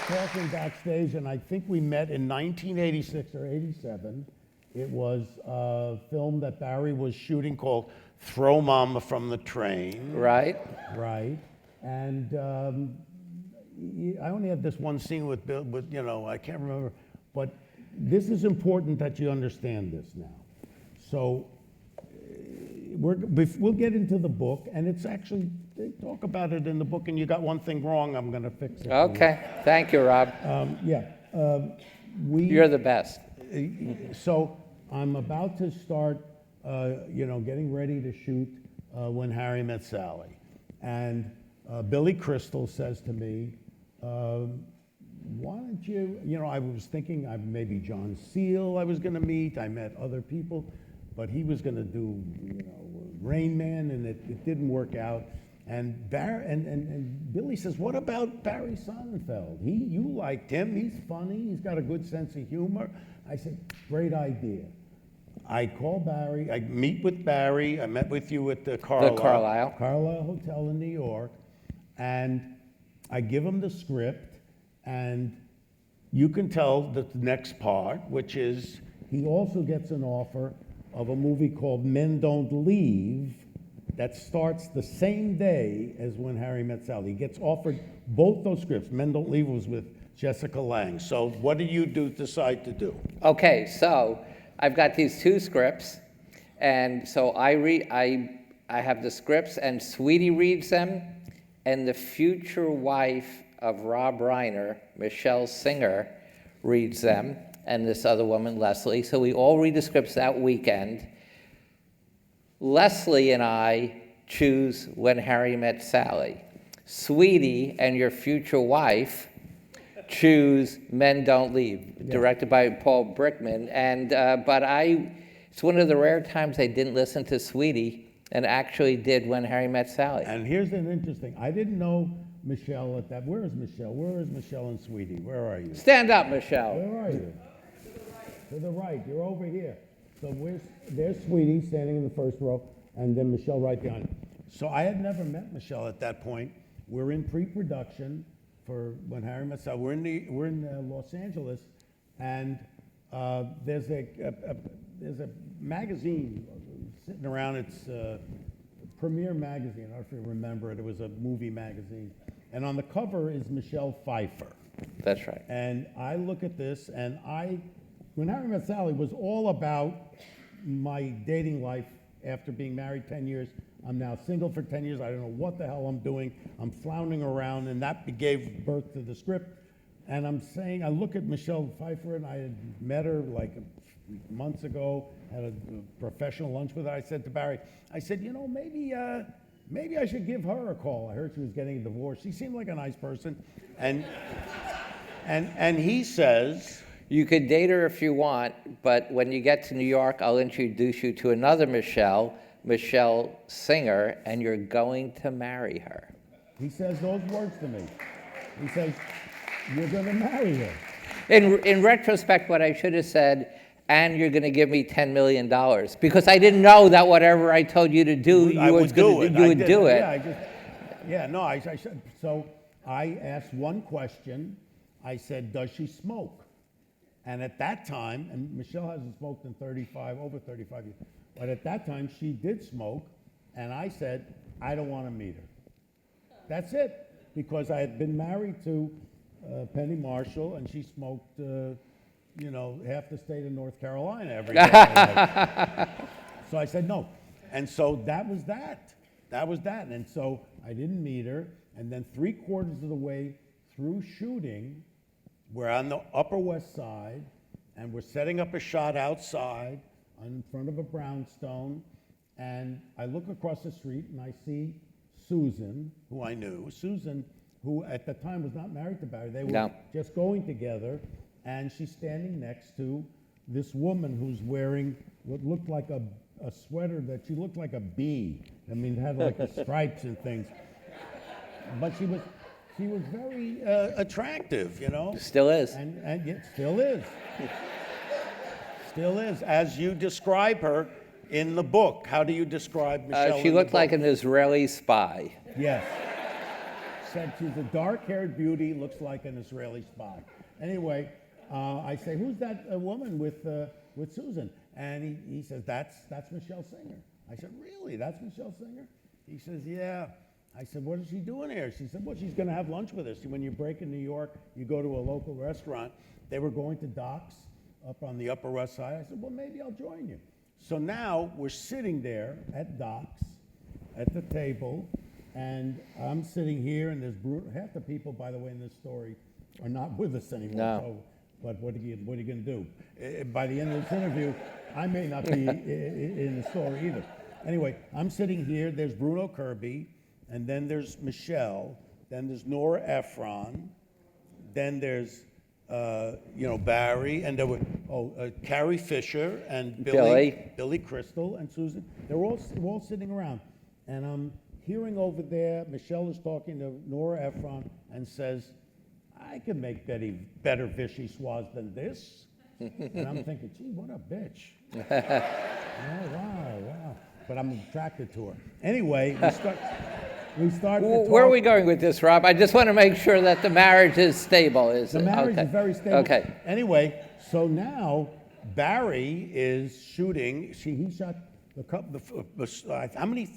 talking backstage, and I think we met in 1986 or 87. It was a film that Barry was shooting called Throw Mama from the Train. Right. Right. And I only had this one scene with Bill, but I can't remember. But this is important that you understand this now. So we'll get into the book, and it's actually, they talk about it in the book, and you got one thing wrong, I'm going to fix it. Okay. Thank you, Rob. You're the best. So I'm about to start, getting ready to shoot When Harry Met Sally. And Billy Crystal says to me, why don't you, I was thinking maybe John Seal I was going to meet. I met other people, but he was going to do, Rain Man, and it didn't work out. And Billy says, what about Barry Sonnenfeld? You liked him. He's funny. He's got a good sense of humor. I said, great idea. I call Barry. I meet with Barry. I met with you at the Carlisle Hotel in New York. And I give him the script. And you can tell the next part, which is he also gets an offer of a movie called Men Don't Leave that starts the same day as When Harry Met Sally. He gets offered both those scripts. Men Don't Leave was with Jessica Lange. So what did you decide to do? Okay, so I've got these two scripts, and so I have the scripts, and Sweetie reads them, and the future wife of Rob Reiner, Michelle Singer, reads them, and this other woman, Leslie. So we all read the scripts that weekend. Leslie and I choose When Harry Met Sally. Sweetie and your future wife choose Men Don't Leave, directed by Paul Brickman. And it's one of the rare times I didn't listen to Sweetie and actually did When Harry Met Sally. And here's an interesting, I didn't know Michelle at that. Where is Michelle? Where is Michelle and Sweetie? Where are you? Stand up, Michelle. Where are you? To the right. You're over here. So there's Sweetie standing in the first row, and then Michelle right behind her. So I had never met Michelle at that point. We're in pre-production for When Harry Met Sally. We're in Los Angeles, and there's a magazine sitting around. It's Premiere Magazine. I don't know if you remember it. It was a movie magazine, and on the cover is Michelle Pfeiffer. That's right. And I look at this, and When Harry Met Sally was all about my dating life after being married 10 years. I'm now single for 10 years. I don't know what the hell I'm doing. I'm floundering around, and that gave birth to the script. And I'm saying, I look at Michelle Pfeiffer, and I had met her like months ago, had a professional lunch with her. I said to Barry, I said, maybe I should give her a call. I heard she was getting a divorce. She seemed like a nice person. And he says, you could date her if you want, but when you get to New York, I'll introduce you to another Michelle Singer, and you're going to marry her. He says those words to me. He says, you're going to marry her. In retrospect, what I should have said, and you're going to give me $10 million, because I didn't know that whatever I told you to do, you would do it. So I asked one question. I said, does she smoke? And at that time, and Michelle hasn't smoked in over 35 years, but at that time she did smoke, and I said, I don't want to meet her. That's it, because I had been married to Penny Marshall, and she smoked, half the state of North Carolina every day. So I said no. And so that was that. And so I didn't meet her, and then 3/4 of the way through shooting, we're on the Upper West Side, and we're setting up a shot outside in front of a brownstone, and I look across the street, and I see Susan, who I knew. Susan, who at the time was not married to Barry. They were just going together, and she's standing next to this woman who's wearing what looked like a sweater that she looked like a bee. I mean, it had like the stripes and things. But she was very attractive, Still is. And it still is. Still is. As you describe her in the book. How do you describe Michelle She looked like an Israeli spy. Yes. Said she's a dark-haired beauty, looks like an Israeli spy. Anyway, I say, who's that woman with Susan? And he says, that's Michelle Singer. I said, really? That's Michelle Singer? He says, yeah. I said, what is she doing here? She said, well, she's going to have lunch with us. When you break in New York, you go to a local restaurant. They were going to Doc's up on the Upper West Side. I said, well, maybe I'll join you. So now we're sitting there at Doc's at the table, and I'm sitting here, and there's half the people, by the way, in this story are not with us anymore. No. So, but what are you going to do? By the end of this interview, I may not be in the story either. Anyway, I'm sitting here. There's Bruno Kirby, and then there's Michelle. Then there's Nora Ephron. Then there's Barry, and there were Carrie Fisher and Billy Crystal and Susan. They're all sitting around, and I'm hearing over there. Michelle is talking to Nora Ephron and says, "I can make better vichyssoise than this." And I'm thinking, gee, what a bitch. Oh, wow. But I'm attracted to her. Anyway, we start to talk. Where are we going with this, Rob? I just want to make sure that the marriage is stable. The marriage is very stable. Okay. Anyway, so now Barry is shooting. He shot how many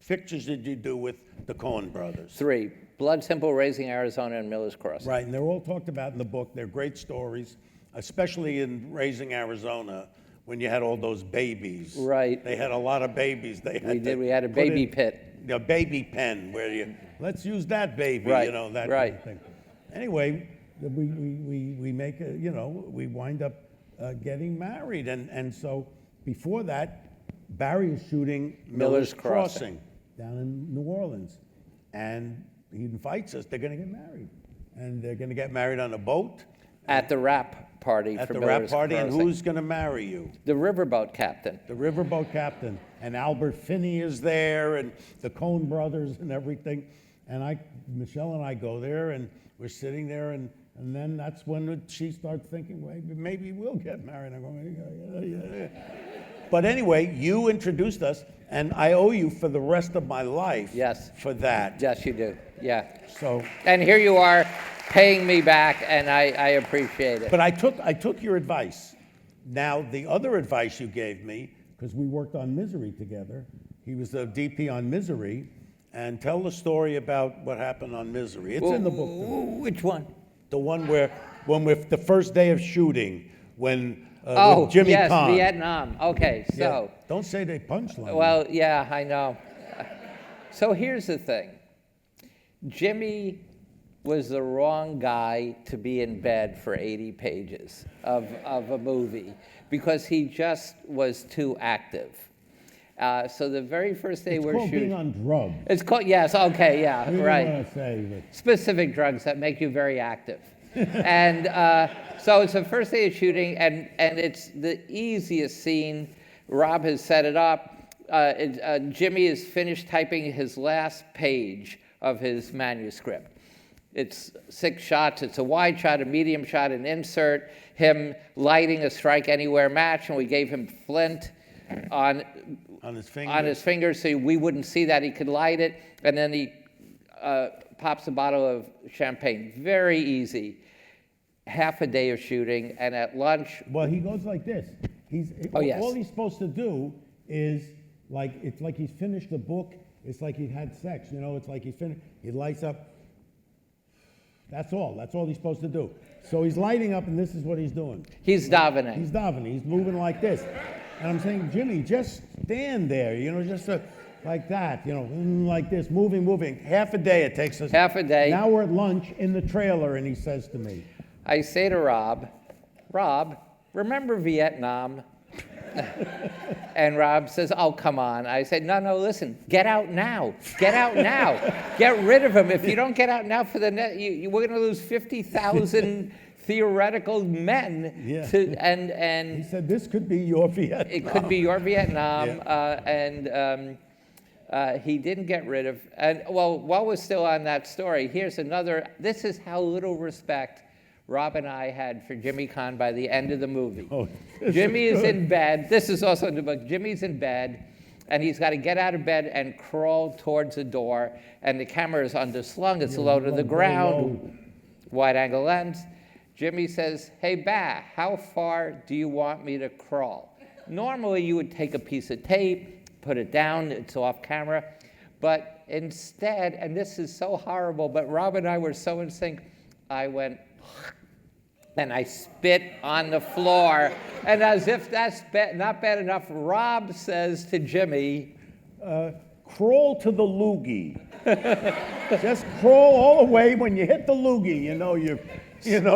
pictures did you do with the Coen Brothers? 3. Blood Simple, Raising Arizona, and Miller's Crossing. Right, and they're all talked about in the book. They're great stories, especially in Raising Arizona, when you had all those babies. Right. They had a lot of babies. We had a baby pit. A baby pen where let's use that baby, Right. That kind of thing. Anyway, we make we wind up getting married, and so before that, Barry is shooting Miller's Crossing down in New Orleans, and he invites us. They're going to get married, and they're going to get married on a boat At the wrap party. at for the Miller's wrap party. And Crossing. who's going to marry you? The riverboat captain. The riverboat captain, and Albert Finney is there, and the Coen Brothers and everything. And Michelle and I go there, and we're sitting there, and then that's when she starts thinking, well, maybe we'll get married. I'm going, yeah. But anyway, you introduced us, and I owe you for the rest of my life. Yes. For that. Yes, you do. Yeah. So. And here you are paying me back, and I appreciate it. But I took your advice. Now, the other advice you gave me, because we worked on Misery together, he was the DP on Misery, and tell the story about what happened on Misery. It's in the book. Which one? The one where the first day of shooting, when with Jimmy yes, Caan. Vietnam. Okay, so. Yeah. Don't say they punchline. Well, yeah, I know. So here's the thing. Jimmy was the wrong guy to be in bed for 80 pages of a movie because he just was too active. So the very first day we're shooting. It's called being on drugs. It's called, yes, okay, yeah, You right. don't want to say that. Specific drugs that make you very active. And so it's the first day of shooting, and it's the easiest scene. Rob has set it up. Jimmy is finished typing his last page of his manuscript. It's 6 shots. It's a wide shot, a medium shot, an insert, him lighting a Strike Anywhere match, and we gave him flint on his finger so we wouldn't see that. He could light it, and then he pops a bottle of champagne. Very easy. Half a day of shooting, and at lunch. Well, he goes like this. Yes. All he's supposed to do is it's like he's finished the book. It's like he had sex. It's like he finished. He lights up. That's all. That's all he's supposed to do. So he's lighting up, and this is what he's doing. He's davening. He's davening. He's moving like this. And I'm saying, Jimmy, just stand there. Just like that. Like this, moving. Half a day it takes us. Half a day. Now we're at lunch in the trailer, and he says to me, I say to Rob, remember Vietnam? And Rob says, oh, come on. I said, no, listen, get out now. Get out now. Get rid of him. If you don't get out now for the net, we're going to lose 50,000 theoretical men. Yeah. And he said, this could be your Vietnam. It could be your Vietnam. Yeah. He didn't get rid of, and well, while we're still on that story, here's another, this is how little respect Rob and I had for Jimmy Caan by the end of the movie. Oh, Jimmy is in bed. This is also in the book. Jimmy's in bed, and he's got to get out of bed and crawl towards the door, and the camera is underslung, it's low to the ground, wide-angle lens. Jimmy says, "Hey, Ba, how far do you want me to crawl?" Normally, you would take a piece of tape, put it down, it's off camera, but instead, and this is so horrible, but Rob and I were so in sync, I went, and I spit on the floor, and as if that's not bad enough, Rob says to Jimmy, Crawl to the loogie. Just crawl all the way. When you hit the loogie,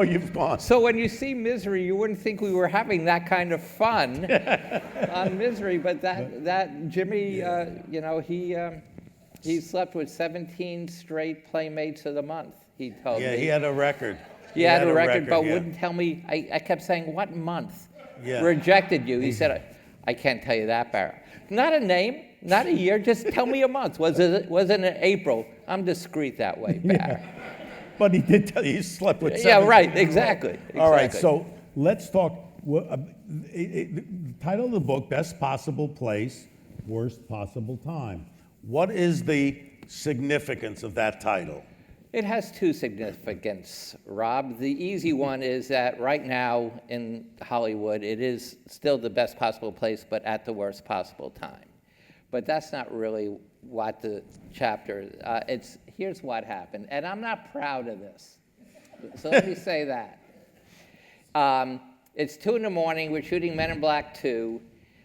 you've gone. so when you see Misery, you wouldn't think we were having that kind of fun on Misery, but that Jimmy, he slept with 17 straight Playmates of the Month, he told me. Yeah, he had a record. He had a record, but wouldn't tell me. I kept saying, "What month rejected you?" He said, "I can't tell you that, Barry. Not a name, not a year, just tell me a month. Was it in April?" I'm discreet that way, Barry. Yeah. But he did tell you he slept with 17. Yeah, right, exactly. All right, so let's talk. The title of the book, Best Possible Place, Worst Possible Time. What is the significance of that title? It has two significance, Rob. The easy one is that right now in Hollywood, it is still the best possible place, but at the worst possible time. But that's not really what the chapter, here's what happened. And I'm not proud of this. So let me say that. It's 2 in the morning, we're shooting Men in Black 2.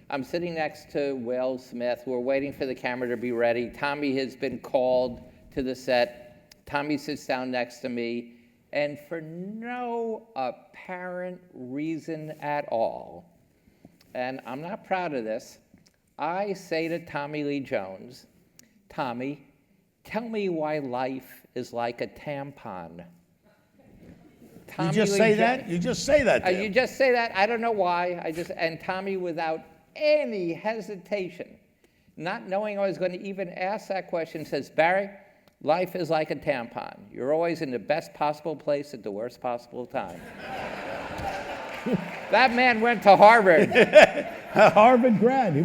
I'm sitting next to Will Smith. We're waiting for the camera to be ready. Tommy has been called to the set. Tommy sits down next to me, and for no apparent reason at all, and I'm not proud of this, I say to Tommy Lee Jones, "Tommy, tell me why life is like a tampon." You just say that? You just say that? You just say that. I don't know why. And Tommy, without any hesitation, not knowing I was going to even ask that question, says, "Barry, life is like a tampon. You're always in the best possible place at the worst possible time." That man went to Harvard. A Harvard grad.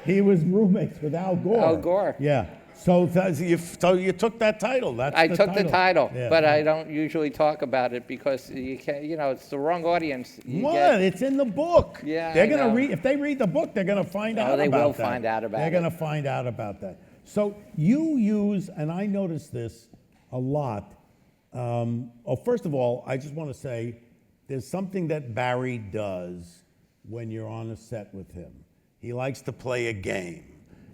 He was roommates with Al Gore. Al Gore. Yeah. So you took that title. I took the title, but I don't usually talk about it because you can't. It's the wrong audience. It's in the book. Yeah, they're gonna read. If they read the book, they're gonna find out about that. They will find out about it. They're gonna find out about that. So you use, and I notice this a lot. First of all, I just want to say there's something that Barry does when you're on a set with him. He likes to play a game,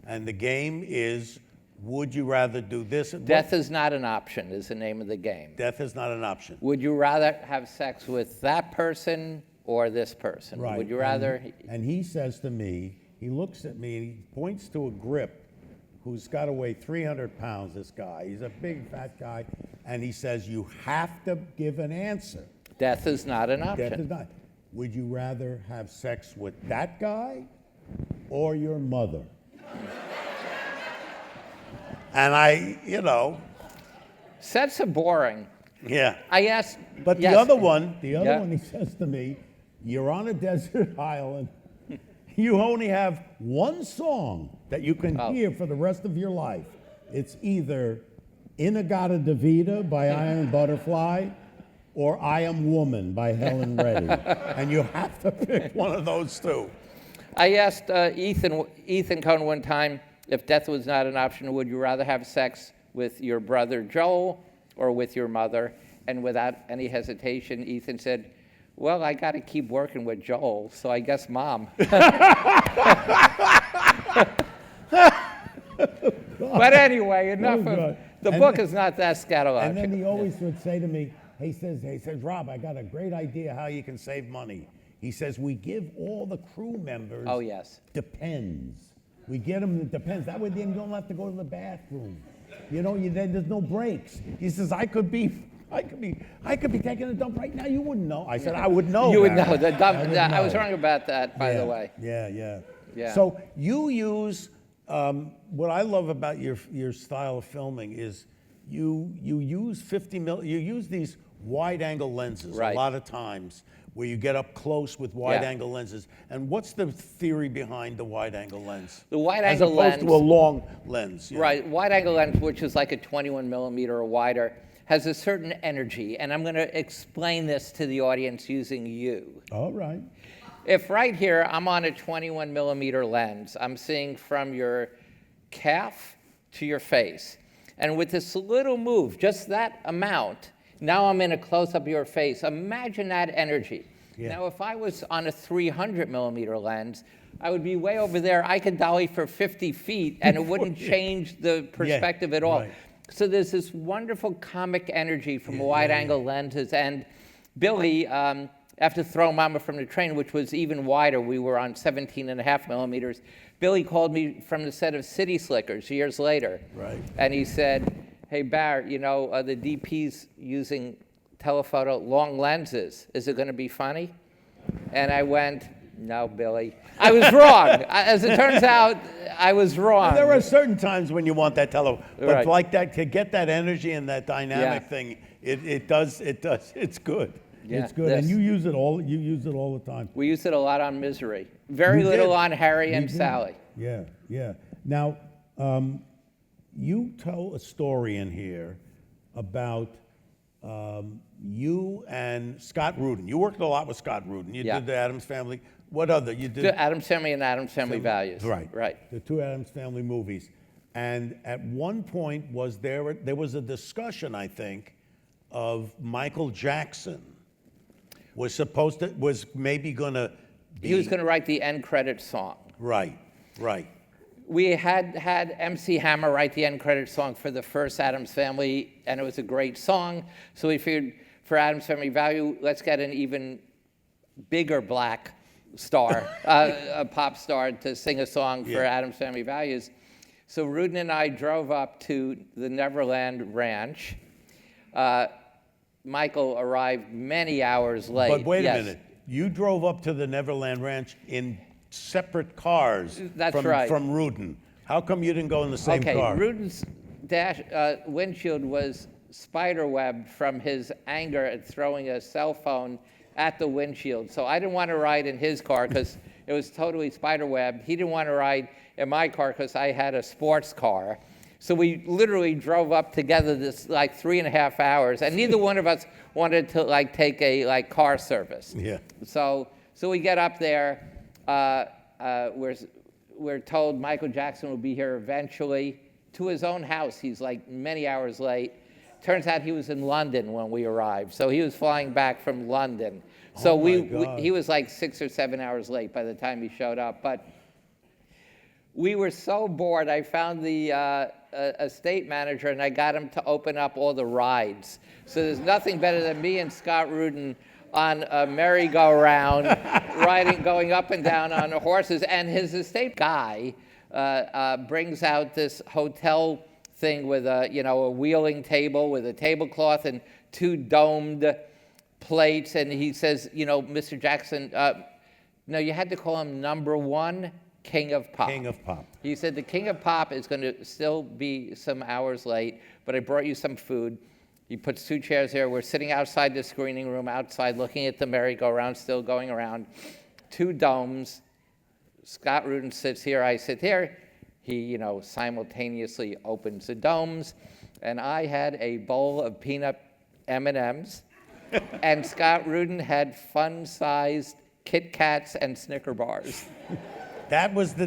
and the game is, would you rather do this? Death is not an option is the name of the game. Death is not an option. Would you rather have sex with that person or this person? Right. Would you rather? And he says to me, he looks at me and he points to a grip who's got to weigh 300 pounds, this guy. He's a big, fat guy. And he says, you have to give an answer. Death is not an option. Death is not. Would you rather have sex with that guy or your mother? And Sets are boring. Yeah. I asked. But yes. the other one, he says to me, you're on a desert island. You only have one song that you can hear for the rest of your life. It's either In-A-Gadda-Da-Vida by Iron Butterfly or I Am Woman by Helen Reddy. And you have to pick one of those two. I asked Ethan Coen one time, if death was not an option, would you rather have sex with your brother Joel or with your mother? And without any hesitation, Ethan said, well, I got to keep working with Joel, so I guess Mom. But anyway, enough of the book is not that scatological. And then he always would say to me, he says, Rob, I got a great idea how you can save money. He says, we give all the crew members Depends. We get them the Depends. That way then you don't have to go to the bathroom. There's no breaks. He says, I could be taking a dump right now. You wouldn't know. I said, I would know. You would know. I was wrong about that, by the way. Yeah. So you use, what I love about your style of filming is you use you use these wide angle lenses a lot of times, where you get up close with wide-angle lenses. And what's the theory behind the wide-angle lens? The wide-angle lens, as opposed to a long lens. Right, wide-angle lens, which is like a 21 millimeter or wider, has a certain energy, and I'm going to explain this to the audience using you. All right. If right here, I'm on a 21 millimeter lens, I'm seeing from your calf to your face. And with this little move, just that amount, now I'm in a close-up of your face. Imagine that energy. Yeah. Now, if I was on a 300 millimeter lens, I would be way over there. I could dolly for 50 feet, and it wouldn't change the perspective at all. Right. So there's this wonderful comic energy from wide-angle lenses. And Billy, after throwing Mama from the train, which was even wider, we were on 17.5 millimeters, Billy called me from the set of City Slickers years later. Right. And he said, hey, Barry, you know, the DP's using telephoto long lenses. Is it going to be funny? And I went, no, Billy. I was wrong. As it turns out, I was wrong. There are certain times when you want that but like that, to get that energy and that dynamic thing, it's good. Yeah, it's good, and you use it all the time. We use it a lot on Misery. Very little on Harry and Sally. Yeah, yeah. Now, you tell a story in here about you and Scott Rudin. You worked a lot with Scott Rudin. You did the Addams Family. What other? You did the Addams Family and Addams Family Values. Right. The two Addams Family movies. And at one point, there was a discussion, I think, of Michael Jackson was maybe going to be... He was going to write the end credit song. Right. We had MC Hammer write the end credit song for the first Addams Family, and it was a great song. So we figured for Addams Family Value, let's get an even bigger black star, a pop star, to sing a song for Addams Family Values. So Rudin and I drove up to the Neverland Ranch. Michael arrived many hours late. But wait a minute. You drove up to the Neverland Ranch in separate cars from Rudin. How come you didn't go in the same car? Okay, Rudin's windshield was spiderwebbed from his anger at throwing a cell phone at the windshield. So I didn't want to ride in his car because it was totally spiderwebbed. He didn't want to ride in my car because I had a sports car. So we literally drove up together this 3.5 hours, and neither one of us wanted to take a car service. Yeah. So we get up there. We're told Michael Jackson will be here eventually. To his own house, he's many hours late. Turns out he was in London when we arrived, so he was flying back from London. So he was 6 or 7 hours late by the time he showed up. But we were so bored, I found the estate manager, and I got him to open up all the rides. So there's nothing better than me and Scott Rudin on a merry-go-round, going up and down on horses. And his estate guy brings out this hotel thing with a wheeling table with a tablecloth and 2 domed plates. And he says, Mr. Jackson, no, you had to call him number 1. King of Pop. King of Pop. He said the King of Pop is going to still be some hours late, but I brought you some food. He puts 2 chairs there. We're sitting outside the screening room, outside, looking at the merry-go-round still going around. 2 domes. Scott Rudin sits here. I sit here. He, simultaneously opens the domes, and I had a bowl of peanut M&Ms, and Scott Rudin had fun-sized Kit Kats and Snicker bars. That was the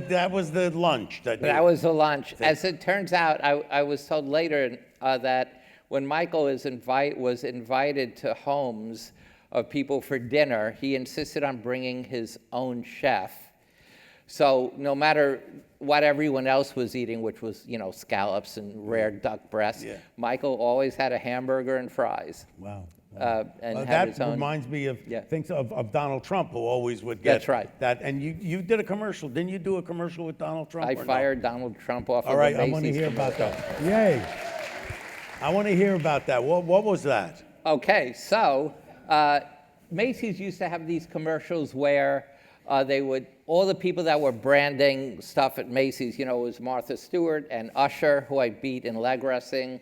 lunch. That was the lunch. As it turns out, I was told later that when Michael was invited to homes of people for dinner, he insisted on bringing his own chef. So no matter what everyone else was eating, which was scallops and rare duck breasts, Michael always had a hamburger and fries. Wow. And that reminds me of things of Donald Trump, who always would get that. And you did a commercial. Didn't you do a commercial with Donald Trump? I fired Donald Trump off of the Macy's. All right, I want to hear about that. Yay. I want to hear about that. What was that? Okay, so Macy's used to have these commercials where all the people that were branding stuff at Macy's, it was Martha Stewart and Usher, who I beat in leg wrestling,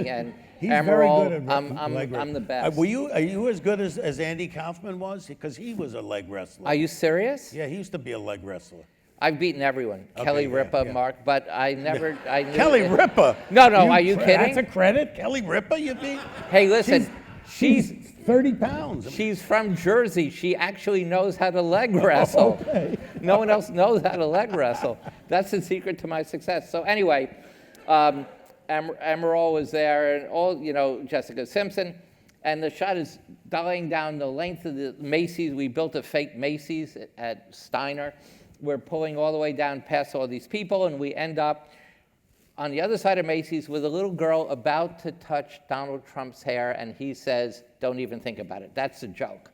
and He's very good at I'm leg the best. Are you as good as Andy Kaufman was? Because he was a leg wrestler. Are you serious? Yeah, he used to be a leg wrestler. I've beaten everyone. Okay, Kelly yeah, Ripa, yeah. Mark, but I never. I knew Kelly Ripa. No, are you kidding? That's a credit. Kelly Ripa, you beat? Hey, listen, She's 30 pounds. she's from Jersey. She actually knoes how to leg wrestle. Okay. No one else knows how to leg wrestle. That's the secret to my success. So anyway, Emerald was there, and all Jessica Simpson, and the shot is dying down the length of the Macy's. We built a fake Macy's at Steiner. We're pulling all the way down past all these people, and we end up on the other side of Macy's with a little girl about to touch Donald Trump's hair, and he says, "Don't even think about it." That's a joke.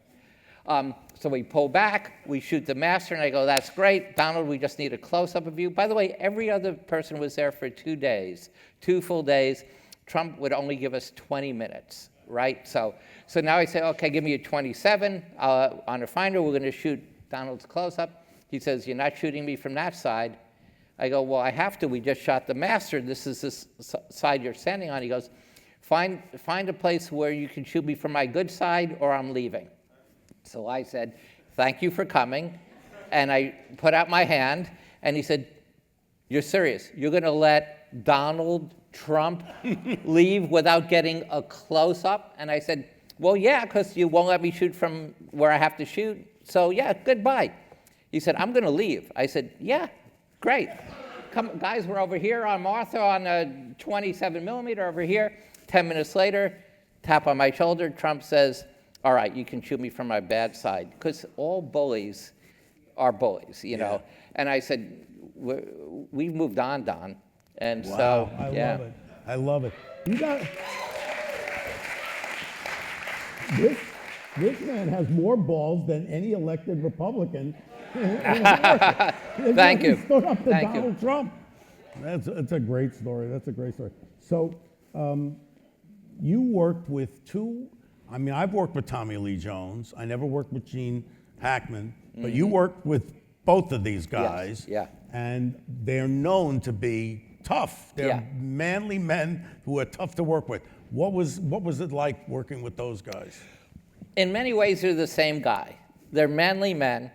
So we pull back, we shoot the master, and I go, "That's great. Donald, we just need a close-up of you." By the way, every other person was there for 2 days, 2 full days. Trump would only give us 20 minutes, right? So now I say, "Okay, give me a 27. On a finder, we're going to shoot Donald's close-up." He says, "You're not shooting me from that side." I go, "Well, I have to. We just shot the master. This is this side you're standing on." He goes, find a place where you can shoot me from my good side or I'm leaving." So I said, "Thank you for coming." And I put out my hand, and he said, "You're serious? You're going to let Donald Trump leave without getting a close-up?" And I said, "Well, yeah, because you won't let me shoot from where I have to shoot. So, yeah, goodbye." He said, "I'm going to leave." I said, "Yeah, great. Come, guys, we're over here on Martha on a 27 millimeter over here." 10 minutes later, tap on my shoulder, Trump says, "All right, you can shoot me from my bad side." Because all bullies are bullies, you know. And I said, "We've moved on, Don." And Wow, so, I yeah. love it. I love it. You got this man has more balls than any elected Republican in America. Thank you. He stood up to Thank you. Donald Trump. That's a great story. That's a great story. So, you worked with two. I mean, I've worked with Tommy Lee Jones. I never worked with Gene Hackman, but you worked with both of these guys. yeah. And they're known to be tough. They're Yeah. manly men who are tough to work with. What was it like working with those guys? In many ways, they're the same guy. They're manly men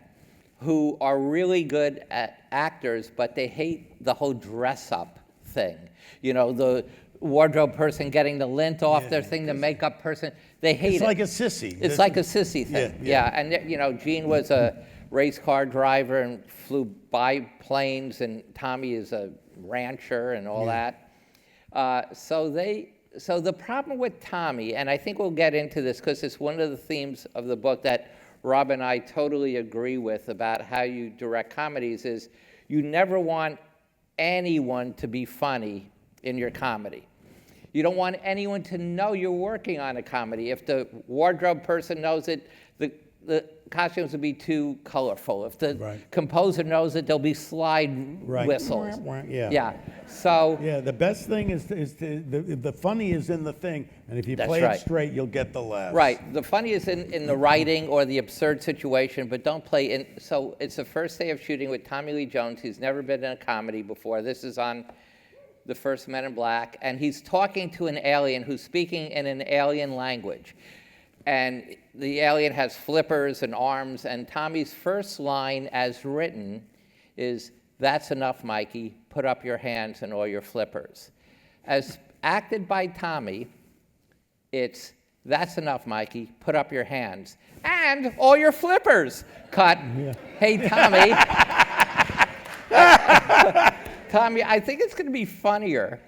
who are really good at actors, but they hate the whole dress-up thing. You know, the wardrobe person getting the lint off their thing, the makeup person, they hate it. It's like a sissy. It's like a sissy thing. Yeah. And Gene was a race car driver and flew biplanes, and Tommy is a rancher and all that. So the problem with Tommy, and I think we'll get into this because it's one of the themes of the book that Rob and I totally agree with about how you direct comedies, is you never want anyone to be funny in your comedy. You don't want anyone to know you're working on a comedy. If the wardrobe person knows it, the costumes will be too colorful. If the composer knows it, there'll be slide whistles. Yeah. So the best thing is the funny is in the thing, and if you play it straight, you'll get the laugh. Right. The funny is in the writing or the absurd situation, but don't play in. So it's the first day of shooting with Tommy Lee Jones. He's never been in a comedy before. This is on the first Men in Black, and he's talking to an alien who's speaking in an alien language. And the alien has flippers and arms, and Tommy's first line as written is, "That's enough, Mikey. Put up your hands and all your flippers." As acted by Tommy, it's, "That's enough, Mikey. Put up your hands and all your flippers." Cut. Yeah. Hey, Tommy. Tommy, I think it's going to be funnier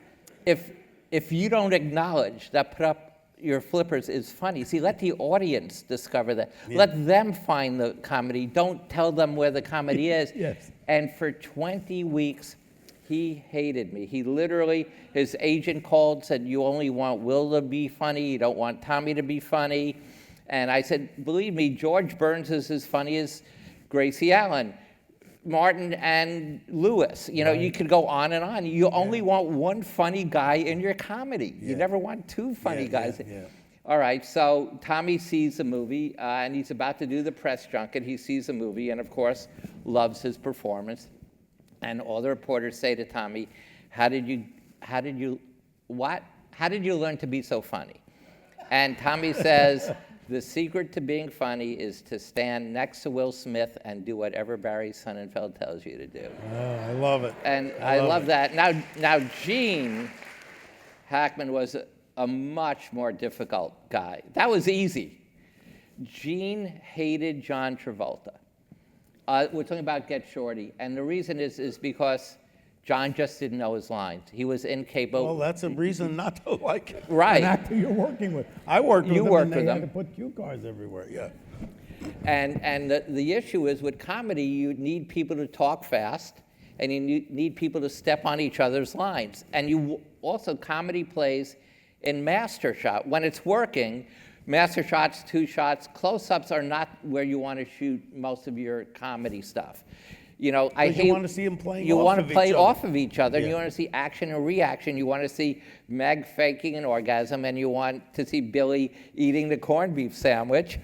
if you don't acknowledge that "put up your flippers" is funny. See, let the audience discover that. Yeah. Let them find the comedy. Don't tell them where the comedy is. Yes. And for 20 weeks, he hated me. He literally, his agent called, said, "You only want Will to be funny. You don't want Tommy to be funny." And I said, "Believe me, George Burns is as funny as Gracie Allen. Martin and Lewis, you could go on and on. You only want one funny guy in your comedy. You never want two funny guys. All right, so Tommy sees the movie, and he's about to do the press junket. He sees the movie, and of course, loves his performance. And all the reporters say to Tommy, how did you how did you learn to be so funny? And Tommy says, the secret to being funny is to stand next to Will Smith and do whatever Barry Sonnenfeld tells you to do. Oh, I love it. And I love that. Now Gene Hackman was a much more difficult guy. That was easy. Gene hated John Travolta. We're talking about Get Shorty, and the reason is because John just didn't know his lines. He was incapable. Well, that's a reason not to like it. Right. An actor you're working with. I worked with You them, worked and they with had them. to put cue cards everywhere. Yeah. And the issue is with comedy, you need people to talk fast, and you need people to step on each other's lines. And you also, comedy plays in master shot. When it's working, master shots, two shots, close-ups are not where you want to shoot most of your comedy stuff. You know, I hate. You want to see them playing. You off want of to play each off other. of each other, and Yeah. you want to see action and reaction. You want to see Meg faking an orgasm, and you want to see Billy eating the corned beef sandwich,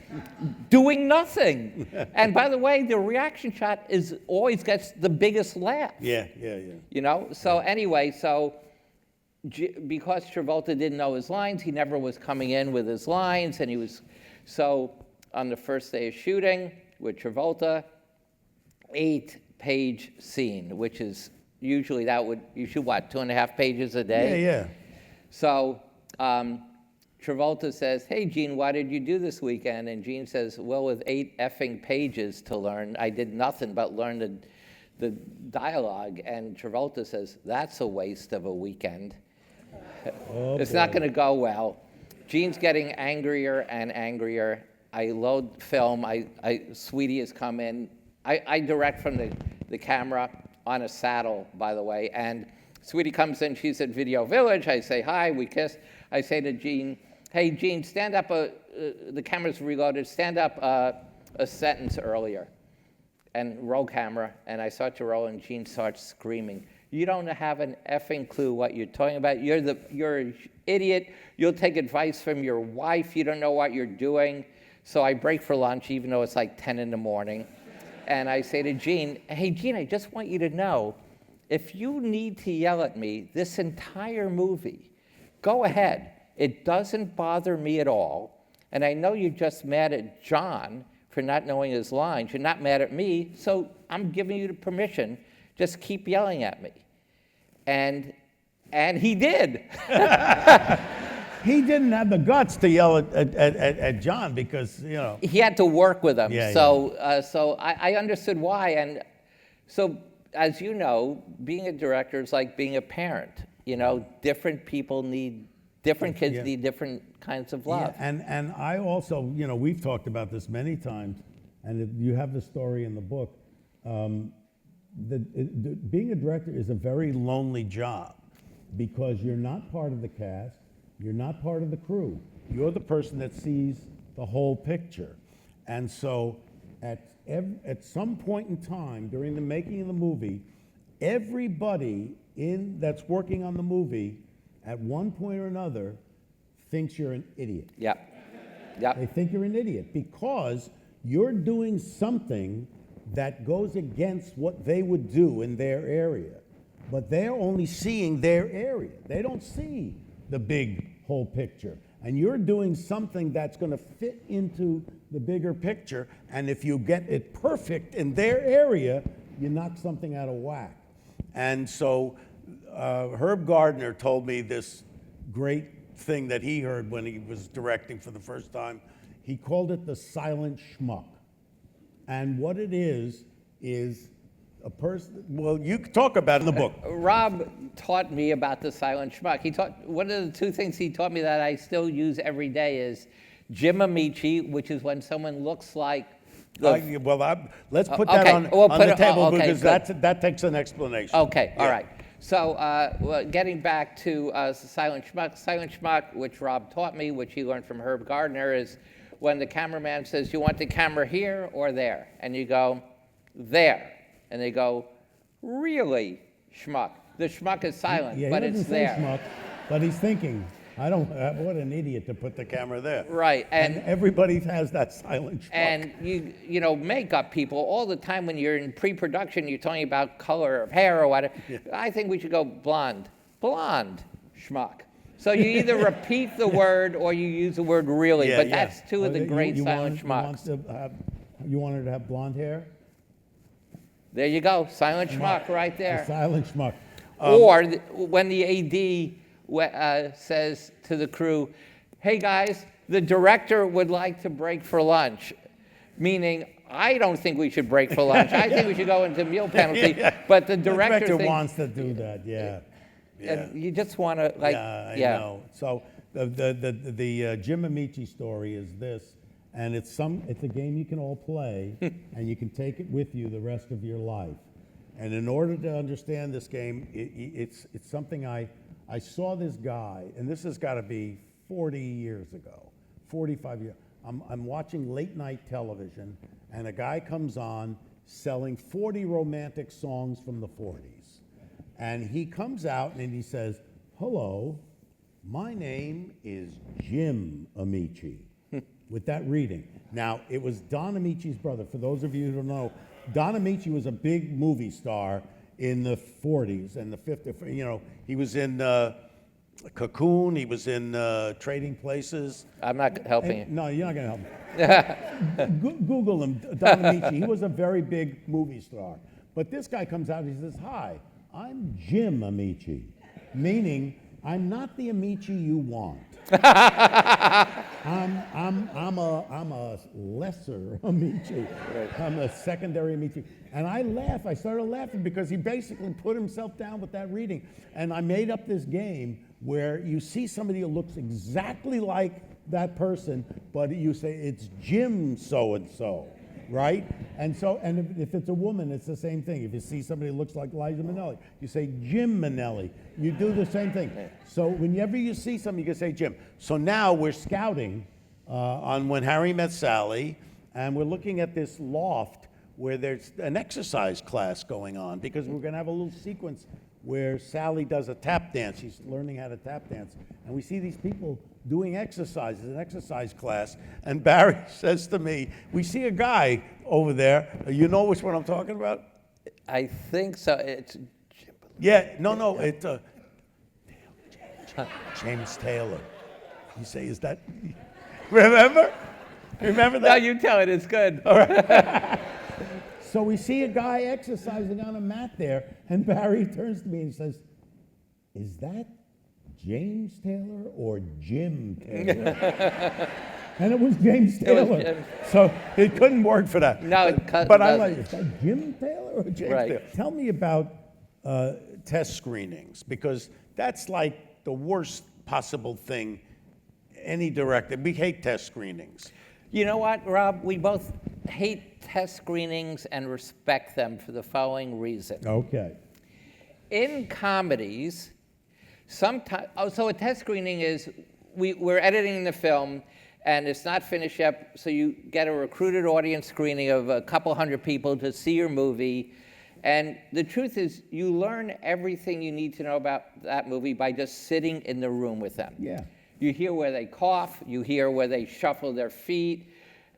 doing nothing. And by the way, the reaction shot always gets the biggest laugh. Yeah. You know. So anyway, because Travolta didn't know his lines, he never was coming in with his lines, and he was on the first day of shooting with Travolta, 8-page scene, which is usually you shoot what, 2.5 pages a day? Yeah. So Travolta says, hey, Gene, why did you do this weekend? And Gene says, well, with 8 effing pages to learn, I did nothing but learn the dialogue. And Travolta says, that's a waste of a weekend. Oh, It's boy. not going to go well. Gene's getting angrier and angrier. I load film. Sweetie has come in. I direct from the camera on a saddle, by the way. And Sweetie comes in. She's at Video Village. I say hi. We kiss. I say to Gene, hey, Gene, stand up. The camera's reloaded. Stand up a sentence earlier. And roll camera. And I start to roll, and Gene starts screaming. You don't have an effing clue what you're talking about. You're an idiot. You'll take advice from your wife. You don't know what you're doing. So I break for lunch, even though it's like 10 in the morning. And I say to Gene, hey, Gene, I just want you to know, if you need to yell at me this entire movie, go ahead. It doesn't bother me at all. And I know you're just mad at John for not knowing his lines. You're not mad at me, so I'm giving you the permission. Just keep yelling at me. And he did. He didn't have the guts to yell at John because, you know. He had to work with him. Yeah, so I understood why. And so, as you know, being a director is like being a parent. You know, different people need, different kids need different kinds of love. Yeah, and I also, you know, we've talked about this many times, and you have the story in the book. Being a director is a very lonely job because you're not part of the cast, you're not part of the crew. You're the person that sees the whole picture. And so at some point in time during the making of the movie, everybody that's working on the movie at one point or another thinks you're an idiot. Yep. They think you're an idiot because you're doing something that goes against what they would do in their area. But they're only seeing their area. They don't see the big whole picture. And you're doing something that's going to fit into the bigger picture. And if you get it perfect in their area, you knock something out of whack. And so Herb Gardner told me this great thing that he heard when he was directing for the first time. He called it the silent schmuck. And what it is a person, well, you talk about it in the book. Rob taught me about the silent schmuck. One of the 2 things he taught me that I still use every day is Jim Amichi, which is when someone looks like. Let's put that okay, on the table because that takes an explanation. Okay, Yeah. all right. So getting back to silent schmuck, which Rob taught me, which he learned from Herb Gardner, is when the cameraman says, you want the camera here or there? And you go, there. And they go, really, schmuck? The schmuck is silent, Yeah, but he it's doesn't say there. schmuck, but he's thinking, what an idiot to put the camera there. Right, And everybody has that silent schmuck. and you know, makeup people, all the time when you're in pre-production, you're talking about color of hair or whatever. I think we should go blonde, schmuck. So you either repeat the word or you use the word really, but that's two of the great silent schmucks. You want her to have blonde hair? There you go, silent schmuck right A there. silent schmuck. Or when the AD says to the crew, hey guys, the director would like to break for lunch, meaning I don't think we should break for lunch. I think we should go into meal penalty, but the director thinks, wants to do that, yeah. And you just want to like, I know. So the Jim Amichi story is this, and it's a game you can all play, and you can take it with you the rest of your life. And in order to understand this game, it's something I saw this guy, and this has got to be 40 years ago, 45 years. I'm watching late night television, and a guy comes on selling 40 romantic songs from the 40s. And he comes out and he says, hello, my name is Jim Amichi, with that reading. Now, it was Don Amichi's brother. For those of you who don't know, Don Amichi was a big movie star in the 40s and the 50s. You know, he was in Cocoon, he was in Trading Places. I'm not helping you. No, you're not going to help me. Google him, Don Amichi. He was a very big movie star. But this guy comes out and he says, hi, I'm Jim Amichi, meaning I'm not the Amici you want. I'm a lesser Amici. Right. I'm a secondary Amici. And I started laughing because he basically put himself down with that reading. And I made up this game where you see somebody who looks exactly like that person, but you say it's Jim so-and-so. Right? And so, and if it's a woman, it's the same thing. If you see somebody who looks like Liza Minnelli, you say Jim Minnelli. You do the same thing. So whenever you see something, you can say Jim. So now we're scouting on When Harry Met Sally, and we're looking at this loft where there's an exercise class going on, because we're going to have a little sequence where Sally does a tap dance. She's learning how to tap dance. And we see these people doing exercises, an exercise class. And Barry says to me, we see a guy over there. You know which one I'm talking about? I think so. It's Yeah, no, it's James Taylor. You say, is that, remember? Remember that? No, you tell it, it's good. All right. So we see a guy exercising on a mat there, and Barry turns to me and says, is that James Taylor or Jim Taylor? And it was James Taylor. So it couldn't work for that. No, but I like, is that Jim Taylor or James Right. Taylor? Tell me about test screenings, because that's like the worst possible thing any director. We hate test screenings. You know what, Rob? We both hate test screenings and respect them for the following reason. Okay. In comedies, sometimes, so a test screening is, we're editing the film and it's not finished yet, so you get a recruited audience screening of a couple hundred people to see your movie. And the truth is, you learn everything you need to know about that movie by just sitting in the room with them. Yeah. You hear where they cough, you hear where they shuffle their feet,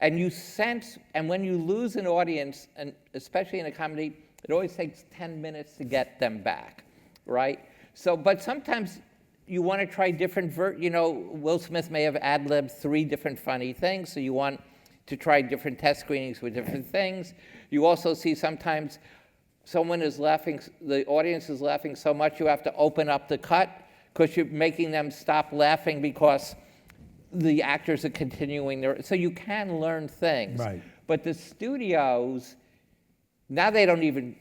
and you sense, and when you lose an audience, and especially in a comedy, it always takes 10 minutes to get them back, right? So, but sometimes you want to try different, Will Smith may have ad-libbed 3 different funny things, so you want to try different test screenings with different things. You also see sometimes someone is laughing, the audience is laughing so much you have to open up the cut, because you're making them stop laughing because the actors are continuing their, so you can learn things. Right. But the studios, now they don't even,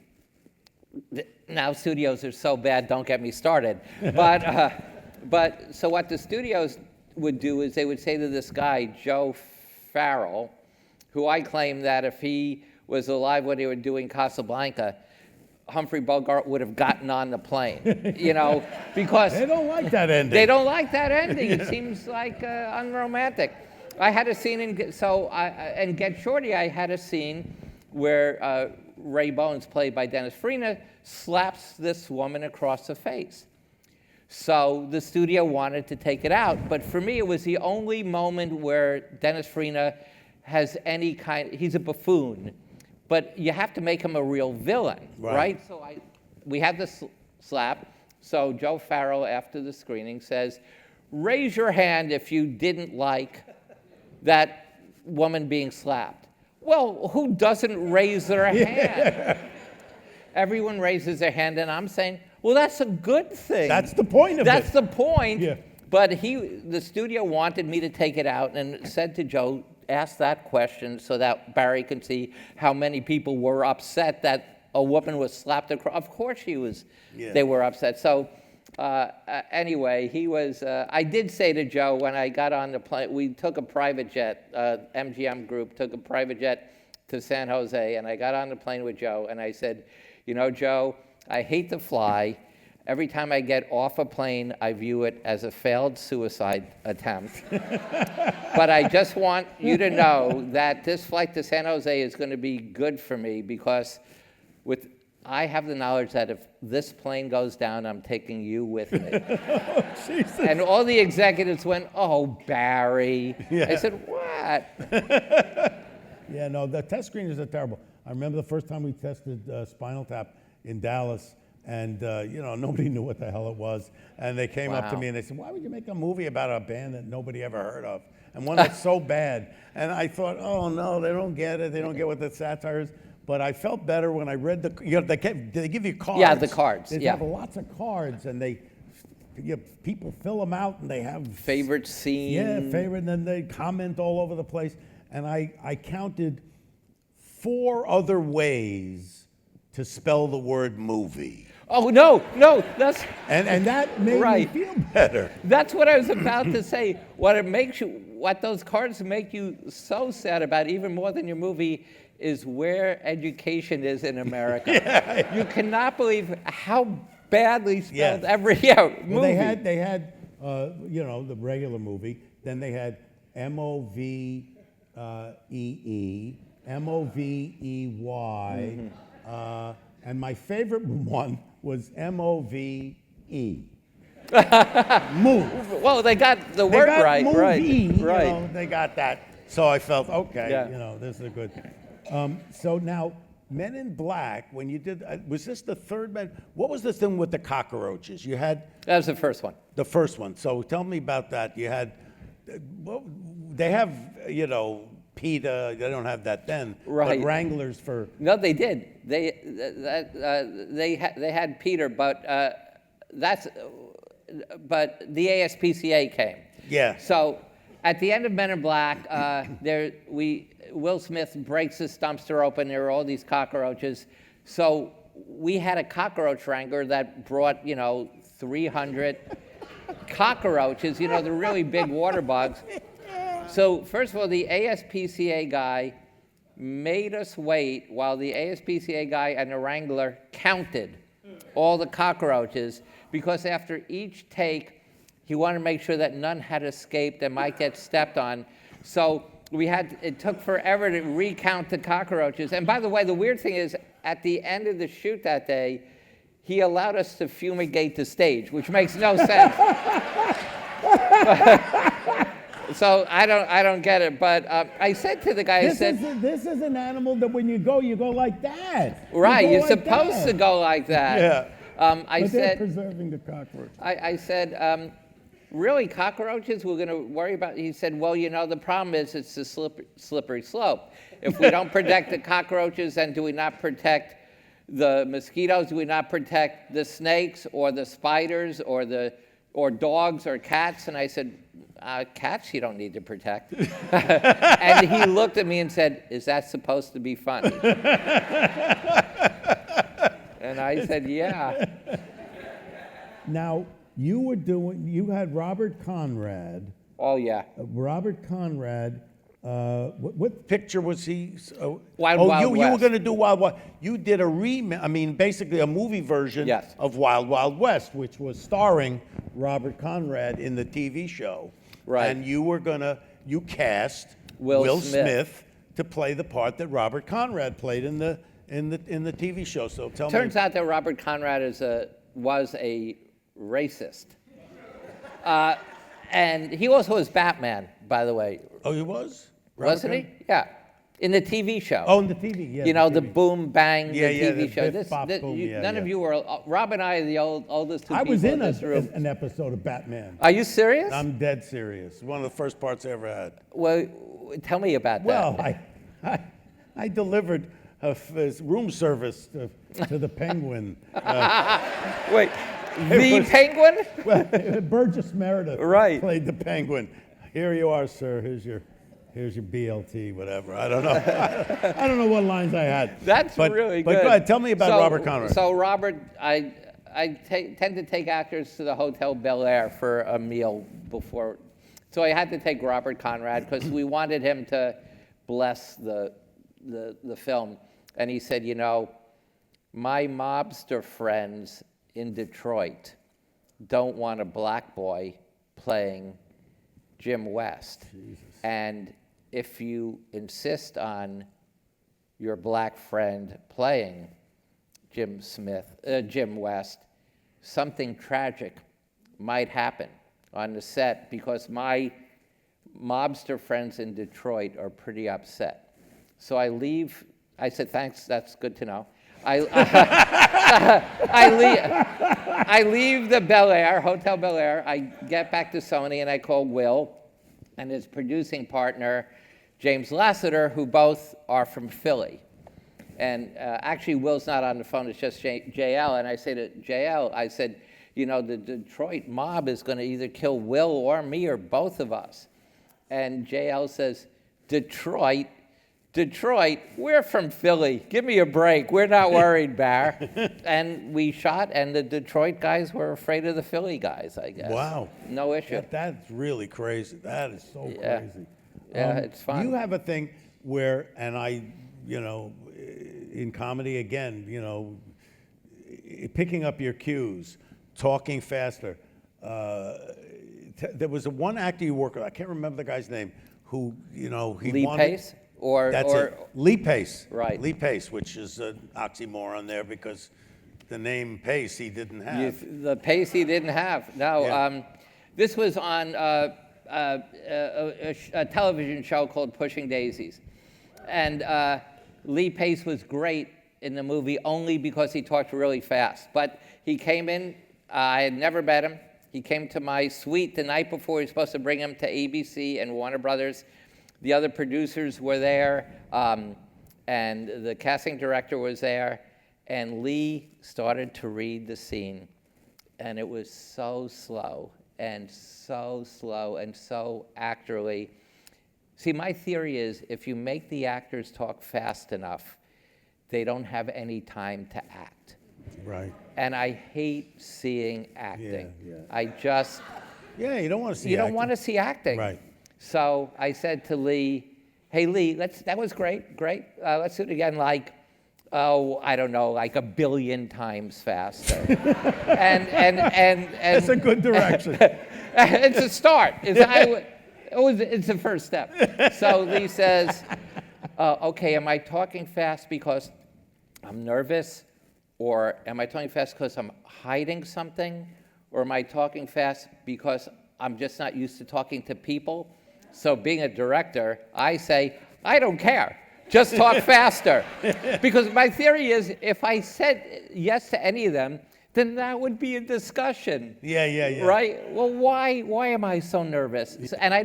now studios are so bad, don't get me started. But so what the studios would do is they would say to this guy, Joe Farrell, who I claim that if he was alive when they were doing Casablanca, Humphrey Bogart would have gotten on the plane, because They don't like that ending. they don't like that ending. It seems like unromantic. I had a scene in Get Shorty. I had a scene where Ray Bones, played by Dennis Farina, slaps this woman across the face. So the studio wanted to take it out, but for me, it was the only moment where Dennis Farina has any kind. He's a buffoon. But you have to make him a real villain, right? So we had the slap. So Joe Farrell, after the screening, says, raise your hand if you didn't like that woman being slapped. Well, who doesn't raise their hand? Everyone raises their hand, and I'm saying, well, that's a good thing. That's the point of That's it. the point. Yeah. But the studio wanted me to take it out and said to Joe, ask that question so that Barry can see how many people were upset that a woman was slapped across. Of course she was. Yeah. They were upset. So anyway, he was, I did say to Joe when I got on the plane, we took a private jet, MGM Group took a private jet to San Jose, and I got on the plane with Joe, and I said, you know, Joe, I hate to fly. Every time I get off a plane, I view it as a failed suicide attempt. But I just want you to know that this flight to San Jose is going to be good for me because I have the knowledge that if this plane goes down, I'm taking you with me. Oh, Jesus. And all the executives went, oh, Barry. Yeah. I said, what? Yeah, no, the test screeners are terrible. I remember the first time we tested Spinal Tap in Dallas, and nobody knew what the hell it was. And they came up to Wow. me and they said, why would you make a movie about a band that nobody ever heard of? And one that's so bad. And I thought, oh no, they don't get it. They don't get what the satire is. But I felt better when I read they give you cards. Yeah, the cards, They yeah. have lots of cards, and people fill them out, and they have Favorite scene? Yeah, favorite, and then they comment all over the place. And I counted 4 other ways to spell the word movie. Oh, no, that's... And that made Right. me feel better. That's what I was about to say. What those cards make you so sad about, even more than your movie, is where education is in America. Yeah. You cannot believe how badly spelled Yes. every movie. Well, they had the regular movie. Then they had MOVEE, MOVEY, and my favorite one was MOVE. Move. Well, they got the They word got right, movie, right. They got that. So I felt, okay, Yeah. this is a good. So now, Men in Black, when you did, was this the third Men? What was this thing with the cockroaches? You had That was the first one. the first one. So tell me about that. You had, they have, PETA, they don't have that then. Right. But Wranglers for, No, they did. They had Peter, but the ASPCA came. yeah. So at the end of Men in Black, Will Smith breaks his dumpster open. There are all these cockroaches. So we had a cockroach wrangler that brought 300 cockroaches. The really big water bugs. So first of all, the ASPCA guy made us wait while the ASPCA guy and the wrangler counted all the cockroaches, because after each take, he wanted to make sure that none had escaped and might get stepped on. So it took forever to recount the cockroaches. And by the way, the weird thing is, at the end of the shoot that day, he allowed us to fumigate the stage, which makes no sense. So I don't get it. But I said to the guy, this is an animal that when you go like that. right, You go you're like supposed that. to go like that. Yeah. I But they're said, preserving the cockroach. I said, really, cockroaches we're going to worry about? He said, well, the problem is it's a slippery slope. If we don't protect the cockroaches, then do we not protect the mosquitoes? Do we not protect the snakes or the spiders or dogs or cats? And I said, cats you don't need to protect. And he looked at me and said, is that supposed to be funny? And I said, yeah. Now, you had Robert Conrad. Oh, yeah. Robert Conrad, what picture was he? Wild you were West. going to do Wild Wild. You did basically a movie version Yes. of Wild Wild West, which was starring Robert Conrad in the TV show. Right. And you cast Will Smith to play the part that Robert Conrad played in the TV show. So tell me. Turns out that Robert Conrad was a racist. And he also was Batman, by the way. Oh, he was? Wasn't he? Yeah. In the TV show. Oh, in the TV, yeah. You know, the TV. Boom Bang, Yeah, the yeah, TV the show. Biff, Bop, Boom, yeah, None of yeah. you were, Rob and I are the oldest two I people was in this room. an episode of Batman. Are you serious? I'm dead serious. One of the first parts I ever had. Well, tell me about Well, that. I delivered room service to the Penguin. Wait, the Penguin? Well, Burgess Meredith Right. played the Penguin. Here you are, sir. Here's your BLT, whatever. I don't know. I don't know what lines I had. That's really good. But go ahead, tell me about Robert Conrad. So Robert, I tend to take actors to the Hotel Bel Air for a meal before. So I had to take Robert Conrad because we wanted him to bless the film. And he said, you know, my mobster friends in Detroit don't want a black boy playing Jim West. Jesus. And if you insist on your black friend playing Jim West, something tragic might happen on the set because my mobster friends in Detroit are pretty upset. So I said, thanks, that's good to know. I leave the Bel Air, Hotel Bel Air. I get back to Sony and I call Will and his producing partner, James Lasseter, who both are from Philly. And actually, Will's not on the phone, it's just JL. And I say to JL, I said, you know, the Detroit mob is going to either kill Will or me or both of us. And JL says, Detroit, we're from Philly. Give me a break. We're not worried, Bar. And we shot, and the Detroit guys were afraid of the Philly guys, I guess. Wow. No issue. That's really crazy. That is so Yeah. crazy. Yeah, it's fun. You have a thing where, and I, you know, in comedy again, you know, picking up your cues, talking faster. There was one actor you worked with, I can't remember the guy's name, who, you know, he Lee wanted... Pace? That's it. Lee Pace. Right. Lee Pace, which is an oxymoron there because the name Pace he didn't have. The pace he didn't have. No, Yeah. this was on a television show called Pushing Daisies. And Lee Pace was great in the movie only because he talked really fast. But he came in, I had never met him. He came to my suite the night before. He was supposed to bring him to ABC and Warner Brothers. The other producers were there, and the casting director was there, and Lee started to read the scene, and it was so slow and so actorly. See, my theory is if you make the actors talk fast enough, they don't have any time to act. Right. And I hate seeing acting. Yeah. I just, Yeah, you don't want to see you don't acting. want to see acting. Right. So I said to Lee, hey, Lee, that was great. Let's do it again like, I don't know, like 1 billion times faster. and That's a good direction. it's a start. It's the first step. So Lee says, okay, am I talking fast because I'm nervous? Or am I talking fast because I'm hiding something? Or am I talking fast because I'm just not used to talking to people? So being a director, I say, I don't care. Just talk faster. Because my theory is if I said yes to any of them, then that would be a discussion. Yeah. Right? Well, why am I so nervous? And I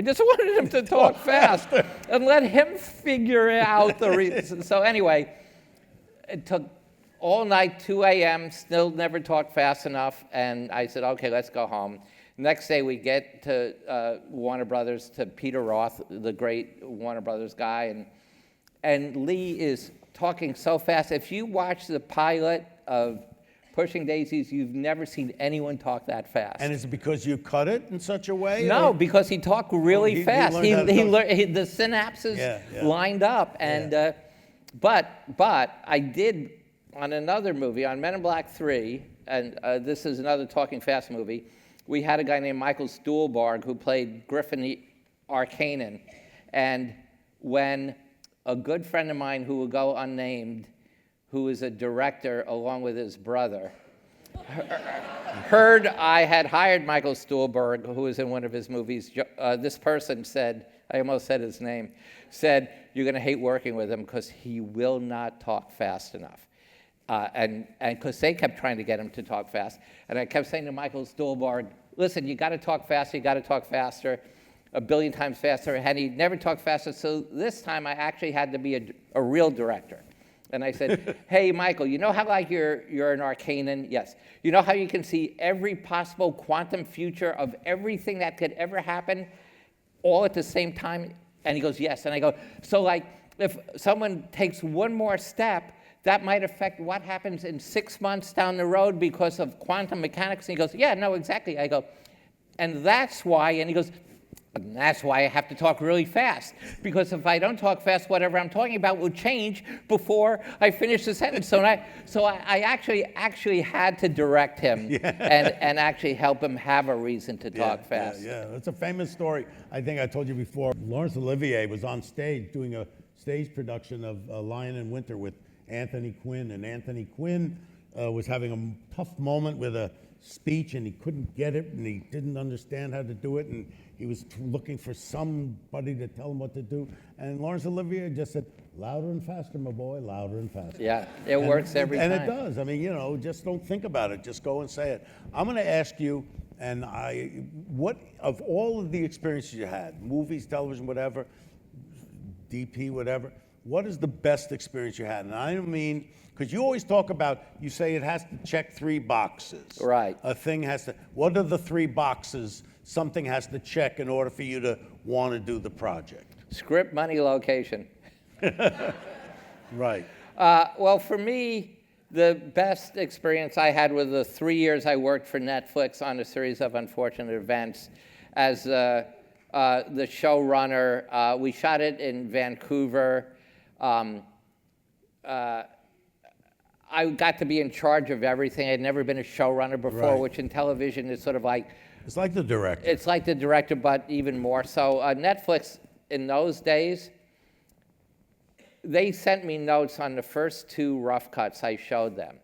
just wanted him to talk fast and let him figure out the reason. So anyway, it took all night, 2 a.m., still never talked fast enough. And I said, okay, let's go home. Next day, we get to Warner Brothers, to Peter Roth, the great Warner Brothers guy. And Lee is talking so fast. If you watch the pilot of Pushing Daisies, you've never seen anyone talk that fast. And is it because you cut it in such a way? No, or? because he talked really he fast. learned how to talk. The synapses lined up. And but I did on another movie, on Men in Black 3, and this is another talking fast movie. We had a guy named Michael Stuhlbarg who played Griffin Arcanen. And when a good friend of mine who will go unnamed, who is a director along with his brother, heard I had hired Michael Stuhlbarg, who was in one of his movies, this person said, I almost said his name, said, "You're going to hate working with him because he will not talk fast enough." And because they kept trying to get him to talk fast. And I kept saying to Michael Stuhlbarg, "Listen, you got to talk faster, you got to talk faster, a billion times faster." And he never talked faster. So this time I actually had to be a real director. And I said, "Hey, Michael, you know how like you're an Arcanan?" Yes. "You know how you can see every possible quantum future of everything that could ever happen all at the same time?" And he goes, "Yes." And I go, "So like if someone takes one more step, that might affect what happens in 6 months down the road because of quantum mechanics?" And he goes, "Yeah, no, exactly." I go, "And that's why," and he goes, "And that's why I have to talk really fast, because if I don't talk fast, whatever I'm talking about will change before I finish the sentence." So I actually had to direct him and actually help him have a reason to talk fast. Yeah, that's a famous story. I think I told you before. Laurence Olivier was on stage doing a stage production of Lion in Winter with Anthony Quinn, and Anthony Quinn was having a tough moment with a speech, and he couldn't get it, and he didn't understand how to do it, and he was looking for somebody to tell him what to do. And Laurence Olivier just said, "Louder and faster, my boy, louder and faster." Yeah, it works every time. And it does. I mean, just don't think about it. Just go and say it. I'm going to ask you, what of all of the experiences you had, movies, television, whatever, DP, whatever, what is the best experience you had? And I don't mean, because you always talk about, you say it has to check 3 boxes. Right. A thing has to, what are the 3 boxes something has to check in order for you to want to do the project? Script, money, location. Right. Well, for me, the best experience I had was the 3 years I worked for Netflix on a series of unfortunate events as the showrunner. We shot it in Vancouver. I got to be in charge of everything. I'd never been a showrunner before, Right. which in television is sort of like, It's like the director. it's like the director, but even more so. Netflix, in those days, they sent me notes on the first 2 rough cuts I showed them.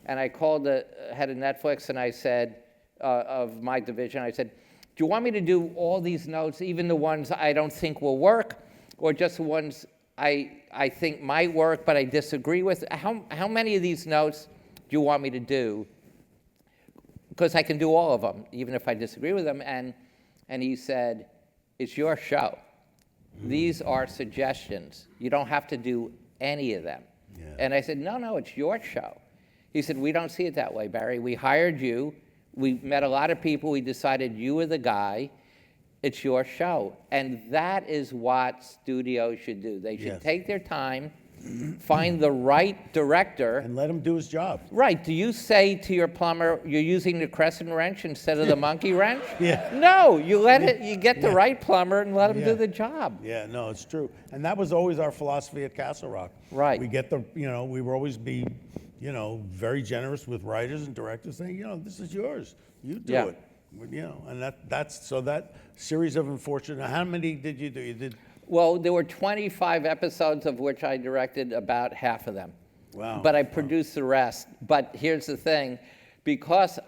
And I called the head of Netflix and I said, of my division, I said, "Do you want me to do all these notes, even the ones I don't think will work, or just the ones I think might work but I disagree with? How many of these notes do you want me to do? Because I can do all of them, even if I disagree with them." And he said, "It's your show. These are suggestions. You don't have to do any of them." Yeah. And I said, no, it's your show." He said, "We don't see it that way, Barry. We hired you. We met a lot of people. We decided you were the guy. It's your show." And that is what studios should do. They should Yes. take their time, find the right director. And let him do his job. Right. Do you say to your plumber, "You're using the crescent wrench instead of the monkey wrench"? Yeah. No, you get the right plumber and let him Yeah. do the job. Yeah, no, it's true. And that was always our philosophy at Castle Rock. Right. We get we were always be, very generous with writers and directors saying, this is yours. You do Yeah. it. And that's that series of unfortunate, how many did you do? You did, Well, there were 25 episodes of which I directed about half of them. Wow. But I produced the rest. But here's the thing, because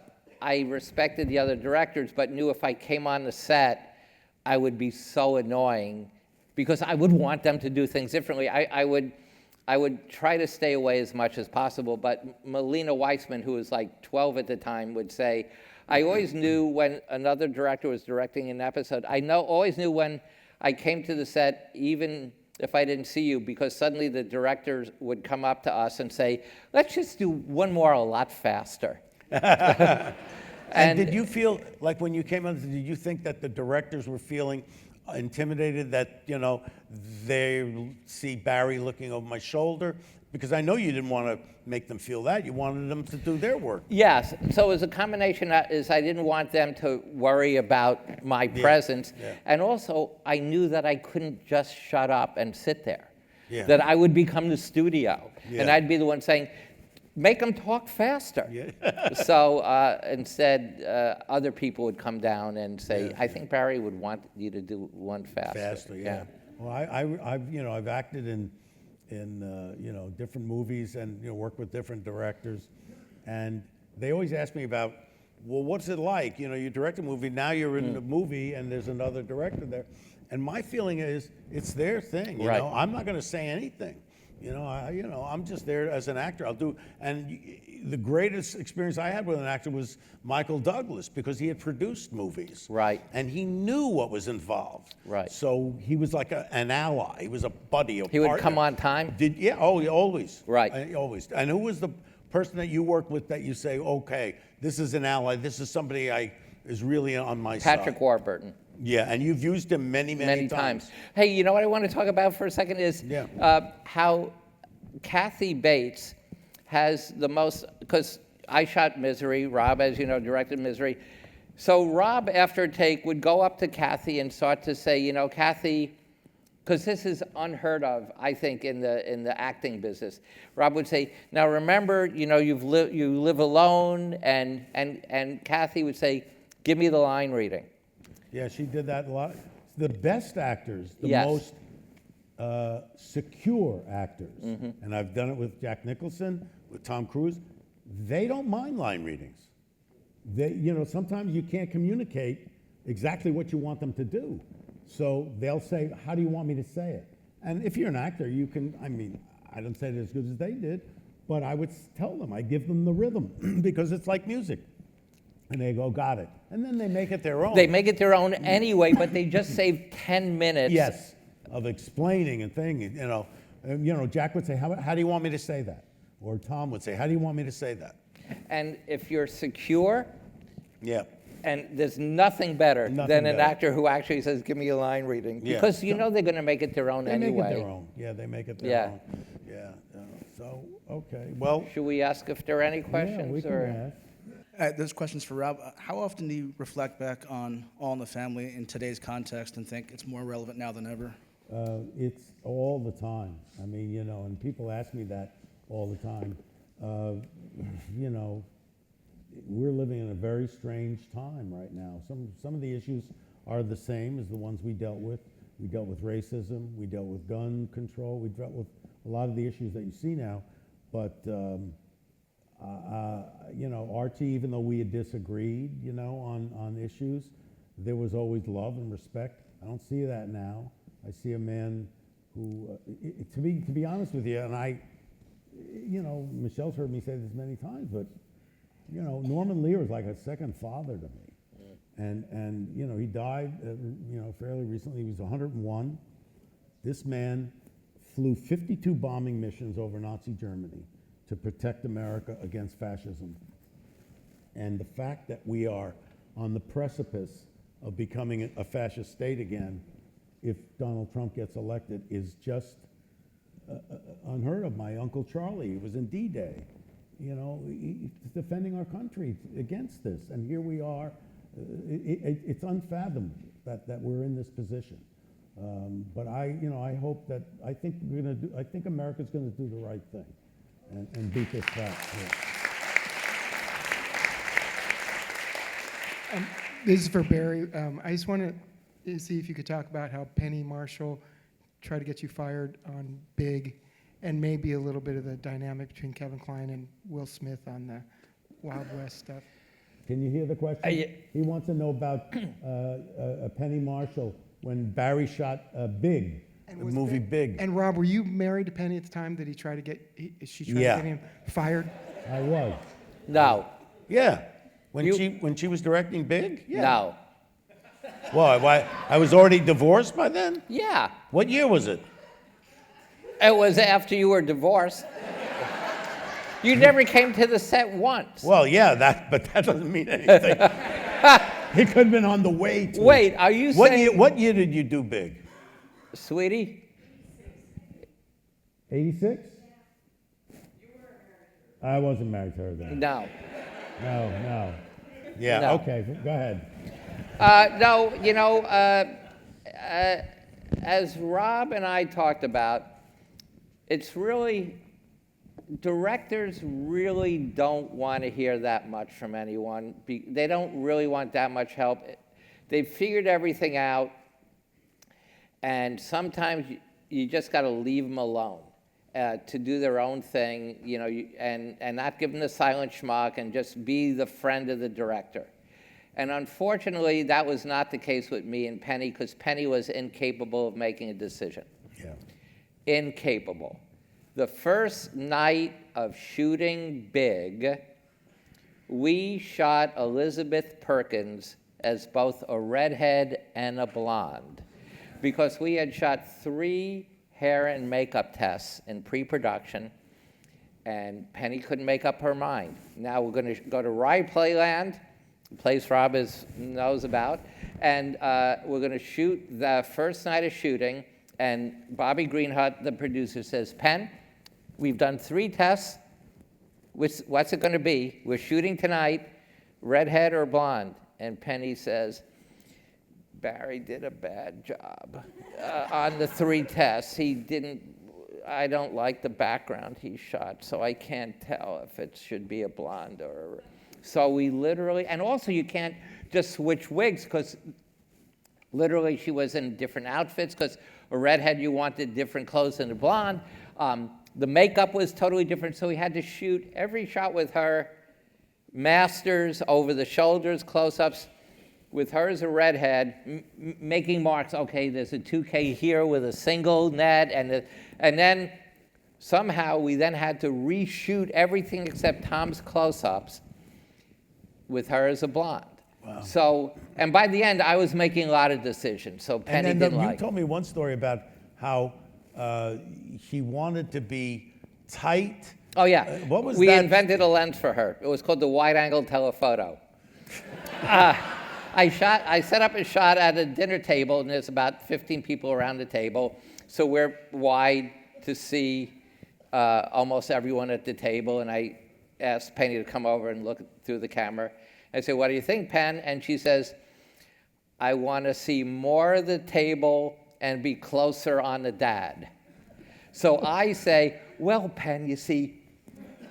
I respected the other directors, but knew if I came on the set, I would be so annoying, because I would want them to do things differently. I would try to stay away as much as possible, but Melina Weissman, who was like 12 at the time, would say, I always knew when another director was directing an episode. Always knew when I came to the set, even if I didn't see you, because suddenly the directors would come up to us and say, "Let's just do one more a lot faster." and did you feel like when you came on, did you think that the directors were feeling intimidated that, they see Barry looking over my shoulder? Because I know you didn't want to make them feel that. You wanted them to do their work. Yes, so it was a combination I didn't want them to worry about my presence, and also I knew that I couldn't just shut up and sit there, that I would become the studio, and I'd be the one saying, "Make them talk faster." So instead, other people would come down and say, "I think Barry would want you to do one faster." Faster, yeah. Well, I've acted in different movies and worked with different directors, and they always ask me about, well, what's it like? You direct a movie, now you're in the movie and there's another director there, And my feeling is, it's their thing, you Right. know? I'm not going to say anything. I'm just there as an actor. I'll do, and the greatest experience I had with an actor was Michael Douglas, because he had produced movies. Right. And he knew what was involved. Right. So he was like an ally. He was a buddy, a He would partner. come on time? Always. Right. Always. And who was the person that you worked with that you say, okay, this is an ally, this is somebody is really on my side? Patrick Warburton. Yeah, and you've used him many times. Hey, you know what I want to talk about for a second is how Kathy Bates has the most, because I shot Misery, Rob, as you know, directed Misery. So Rob, after a take, would go up to Kathy and start to say, you know, Kathy, because this is unheard of, I think, in the acting business. Rob would say, now remember, you know, you live alone, and Kathy would say, give me the line reading. Yeah, she did that a lot. The best actors, the Yes. most secure actors, and I've done it with Jack Nicholson, with Tom Cruise, they don't mind line readings. Sometimes you can't communicate exactly what you want them to do. So they'll say, how do you want me to say it? And if you're an actor, you can, I don't say it as good as they did, but I would tell them, I give them the rhythm, because it's like music. And they go, got it. And then they make it their own. They make it their own anyway, but they just save 10 minutes. Yes, of explaining and thing, Jack would say, how do you want me to say that? Or Tom would say, how do you want me to say that? And if you're secure, Yeah. and there's nothing better Nothing than an better. actor who actually says, give me a line reading. Yeah. Because you know they're going to make it their own They anyway. make it their own. Yeah, they make it their Yeah. own. Yeah. So, okay. Well, Should we ask if there are any questions? yeah, we can or? ask. This question's for Rob. How often do you reflect back on All in the Family in today's context and think it's more relevant now than ever? It's all the time. And people ask me that all the time. We're living in a very strange time right now. Some of the issues are the same as the ones we dealt with. We dealt with racism. We dealt with gun control. We dealt with a lot of the issues that you see now. But RT, even though we had disagreed, on issues, there was always love and respect. I don't see that now. I see a man who, to be honest with you, and Michelle's heard me say this many times, but Norman Lear is like a second father to me. And he died, fairly recently. He was 101. This man flew 52 bombing missions over Nazi Germany to protect America against fascism. And the fact that we are on the precipice of becoming a fascist state again, if Donald Trump gets elected, is just unheard of. My Uncle Charlie, he was in D-Day. He's defending our country against this. And here we are. It's unfathomable that we're in this position. But I hope that, I think America's gonna do the right thing and beat this back. Yeah. This is for Barry. I just wanted to see if you could talk about how Penny Marshall tried to get you fired on Big, and maybe a little bit of the dynamic between Kevin Kline and Will Smith on the Wild West stuff. Can you hear the question? He wants to know about Penny Marshall when Barry shot Big, And The was movie Big. And Rob, were you married to Penny at the time that she tried to get him fired? I was. No. Yeah. When You- she was directing Big? Yeah. No. Well, I was already divorced by then? Yeah. What year was it? It was after you were divorced. You never came to the set once. Well, yeah, but that doesn't mean anything. He could have been on the way to. Wait, are you saying... What year did you do Big? Sweetie? 86? I wasn't married to her then. No. No. Yeah. No. Okay, go ahead. No, as Rob and I talked about, it's really, directors really don't want to hear that much from anyone. They don't really want that much help. They've figured everything out, and sometimes you just got to leave them alone to do their own thing, and not give them the silent schmuck, and just be the friend of the director. And unfortunately, that was not the case with me and Penny, because Penny was incapable of making a decision. Yeah. Incapable. The first night of shooting Big, we shot Elizabeth Perkins as both a redhead and a blonde, because we had shot 3 hair and makeup tests in pre-production, and Penny couldn't make up her mind. Now we're going to go to Rye Playland, a place Rob knows about, and we're going to shoot the first night of shooting, and Bobby Greenhut, the producer, says, Penn, we've done 3 tests. What's it going to be? We're shooting tonight, redhead or blonde. And Penny says, Barry did a bad job on the 3 tests. I don't like the background he shot, so I can't tell if it should be a blonde or. So we literally, and also you can't just switch wigs, because literally she was in different outfits, because a redhead, you wanted different clothes than a blonde. The makeup was totally different, so we had to shoot every shot with her, masters, over the shoulders, close-ups, with her as a redhead, making marks. Okay, there's a 2K here with a single net, and then somehow we then had to reshoot everything except Tom's close-ups with her as a blonde. Wow. So, and by the end, I was making a lot of decisions, so Penny And then didn't you like it. told me one story about how he wanted to be tight. Oh, yeah. What was we that? invented a lens for her. It was called the wide-angle telephoto. I set up a shot at a dinner table, and there's about 15 people around the table, so we're wide to see almost everyone at the table, and I asked Penny to come over and look through the camera. I said, what do you think, Pen? And she says, I want to see more of the table and be closer on the dad. So I say, well, Pen, you see,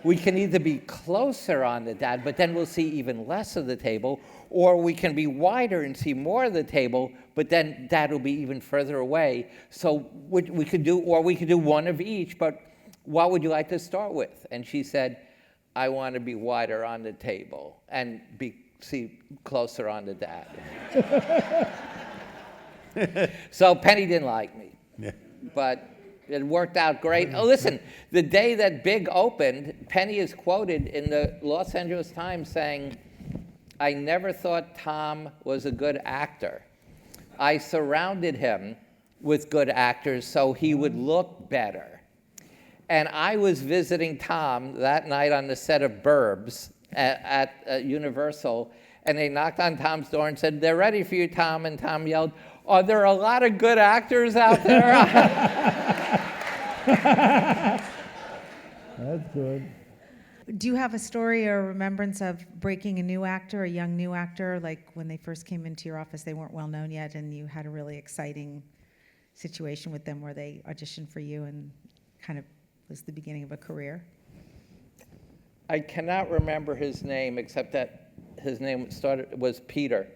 we can either be closer on the dad, but then we'll see even less of the table, or we can be wider and see more of the table, but then dad will be even further away. So we could do one of each, but what would you like to start with? And she said, I want to be wider on the table and see closer on the dad. So Penny didn't like me, Yeah. but it worked out great. Oh, listen, the day that Big opened, Penny is quoted in the Los Angeles Times saying, I never thought Tom was a good actor. I surrounded him with good actors so he would look better. And I was visiting Tom that night on the set of Burbs at Universal, and they knocked on Tom's door and said, they're ready for you, Tom. And Tom yelled, are there a lot of good actors out there? That's good. Do you have a story or remembrance of breaking a new actor, a young new actor, like when they first came into your office, they weren't well known yet, and you had a really exciting situation with them where they auditioned for you and kind of was the beginning of a career? I cannot remember his name, except that his name was Peter.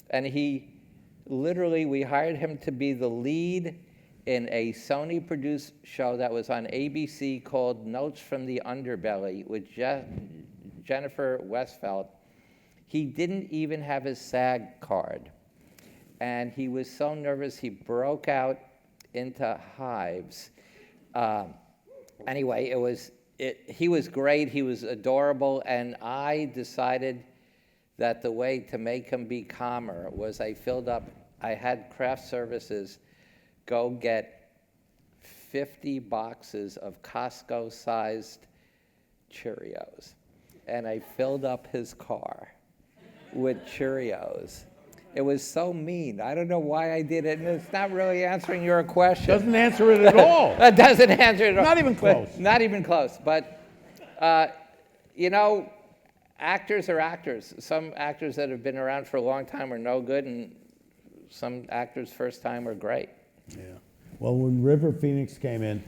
And we hired him to be the lead in a Sony-produced show that was on ABC called Notes from the Underbelly with Jennifer Westfeldt. He didn't even have his SAG card. And he was so nervous, he broke out into hives. Anyway, he was great, he was adorable, and I decided that the way to make him be calmer was I had craft services go get 50 boxes of Costco-sized Cheerios. And I filled up his car with Cheerios. It was so mean. I don't know why I did it, and it's not really answering your question. Doesn't answer it at all. It doesn't answer it at all. Not even close. Not even close. But, actors are actors. Some actors that have been around for a long time are no good, and some actors first time are great. Yeah. Well, when River Phoenix came in,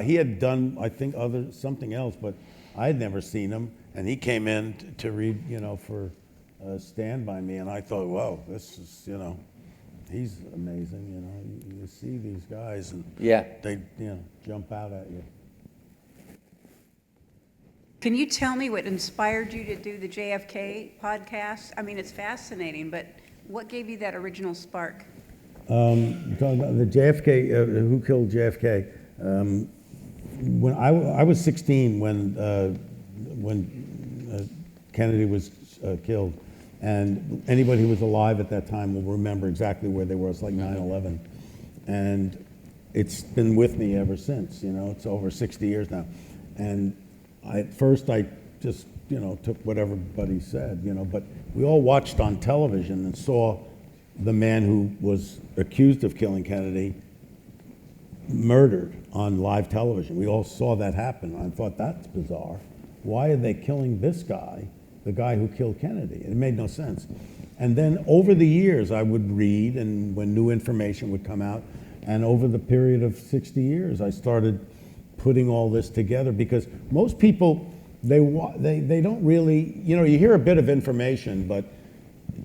he had done, I think, something else, but I had never seen him. And he came in to read, for Stand By Me, and I thought, whoa, this is, he's amazing. You see these guys, and Yeah. they, jump out at you. Can you tell me what inspired you to do the JFK podcast? I mean, it's fascinating, but what gave you that original spark? Talking about the JFK, who killed JFK? When I was 16 when Kennedy was killed, and anybody who was alive at that time will remember exactly where they were. It's like 9/11, and it's been with me ever since. You know, it's over 60 years now, and at first I just took what everybody said, but we all watched on television and saw the man who was accused of killing Kennedy murdered on live television. We all saw that happen. I thought, that's bizarre. Why are they killing this guy, the guy who killed Kennedy? It made no sense. And then over the years, I would read, and when new information would come out, and over the period of 60 years, I started putting all this together, because most people, they don't really, you hear a bit of information, but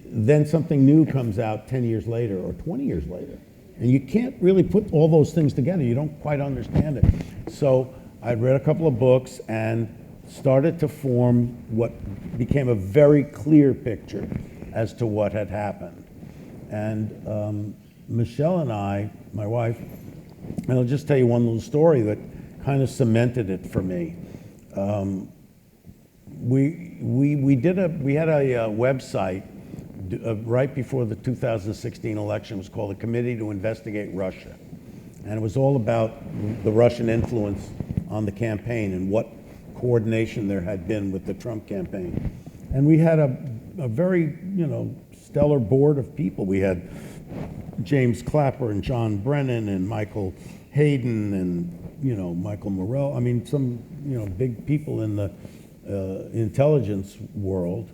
then something new comes out 10 years later or 20 years later. And you can't really put all those things together. You don't quite understand it. So I'd read a couple of books and started to form what became a very clear picture as to what had happened. And Michelle and I, my wife, and I'll just tell you one little story that kind of cemented it for me. We had a website right before the 2016 election. It was called the Committee to Investigate Russia. And it was all about the Russian influence on the campaign and what coordination there had been with the Trump campaign. And we had a very, stellar board of people. We had James Clapper and John Brennan and Michael Hayden and, Michael Morrell. I mean, some, big people in the intelligence world.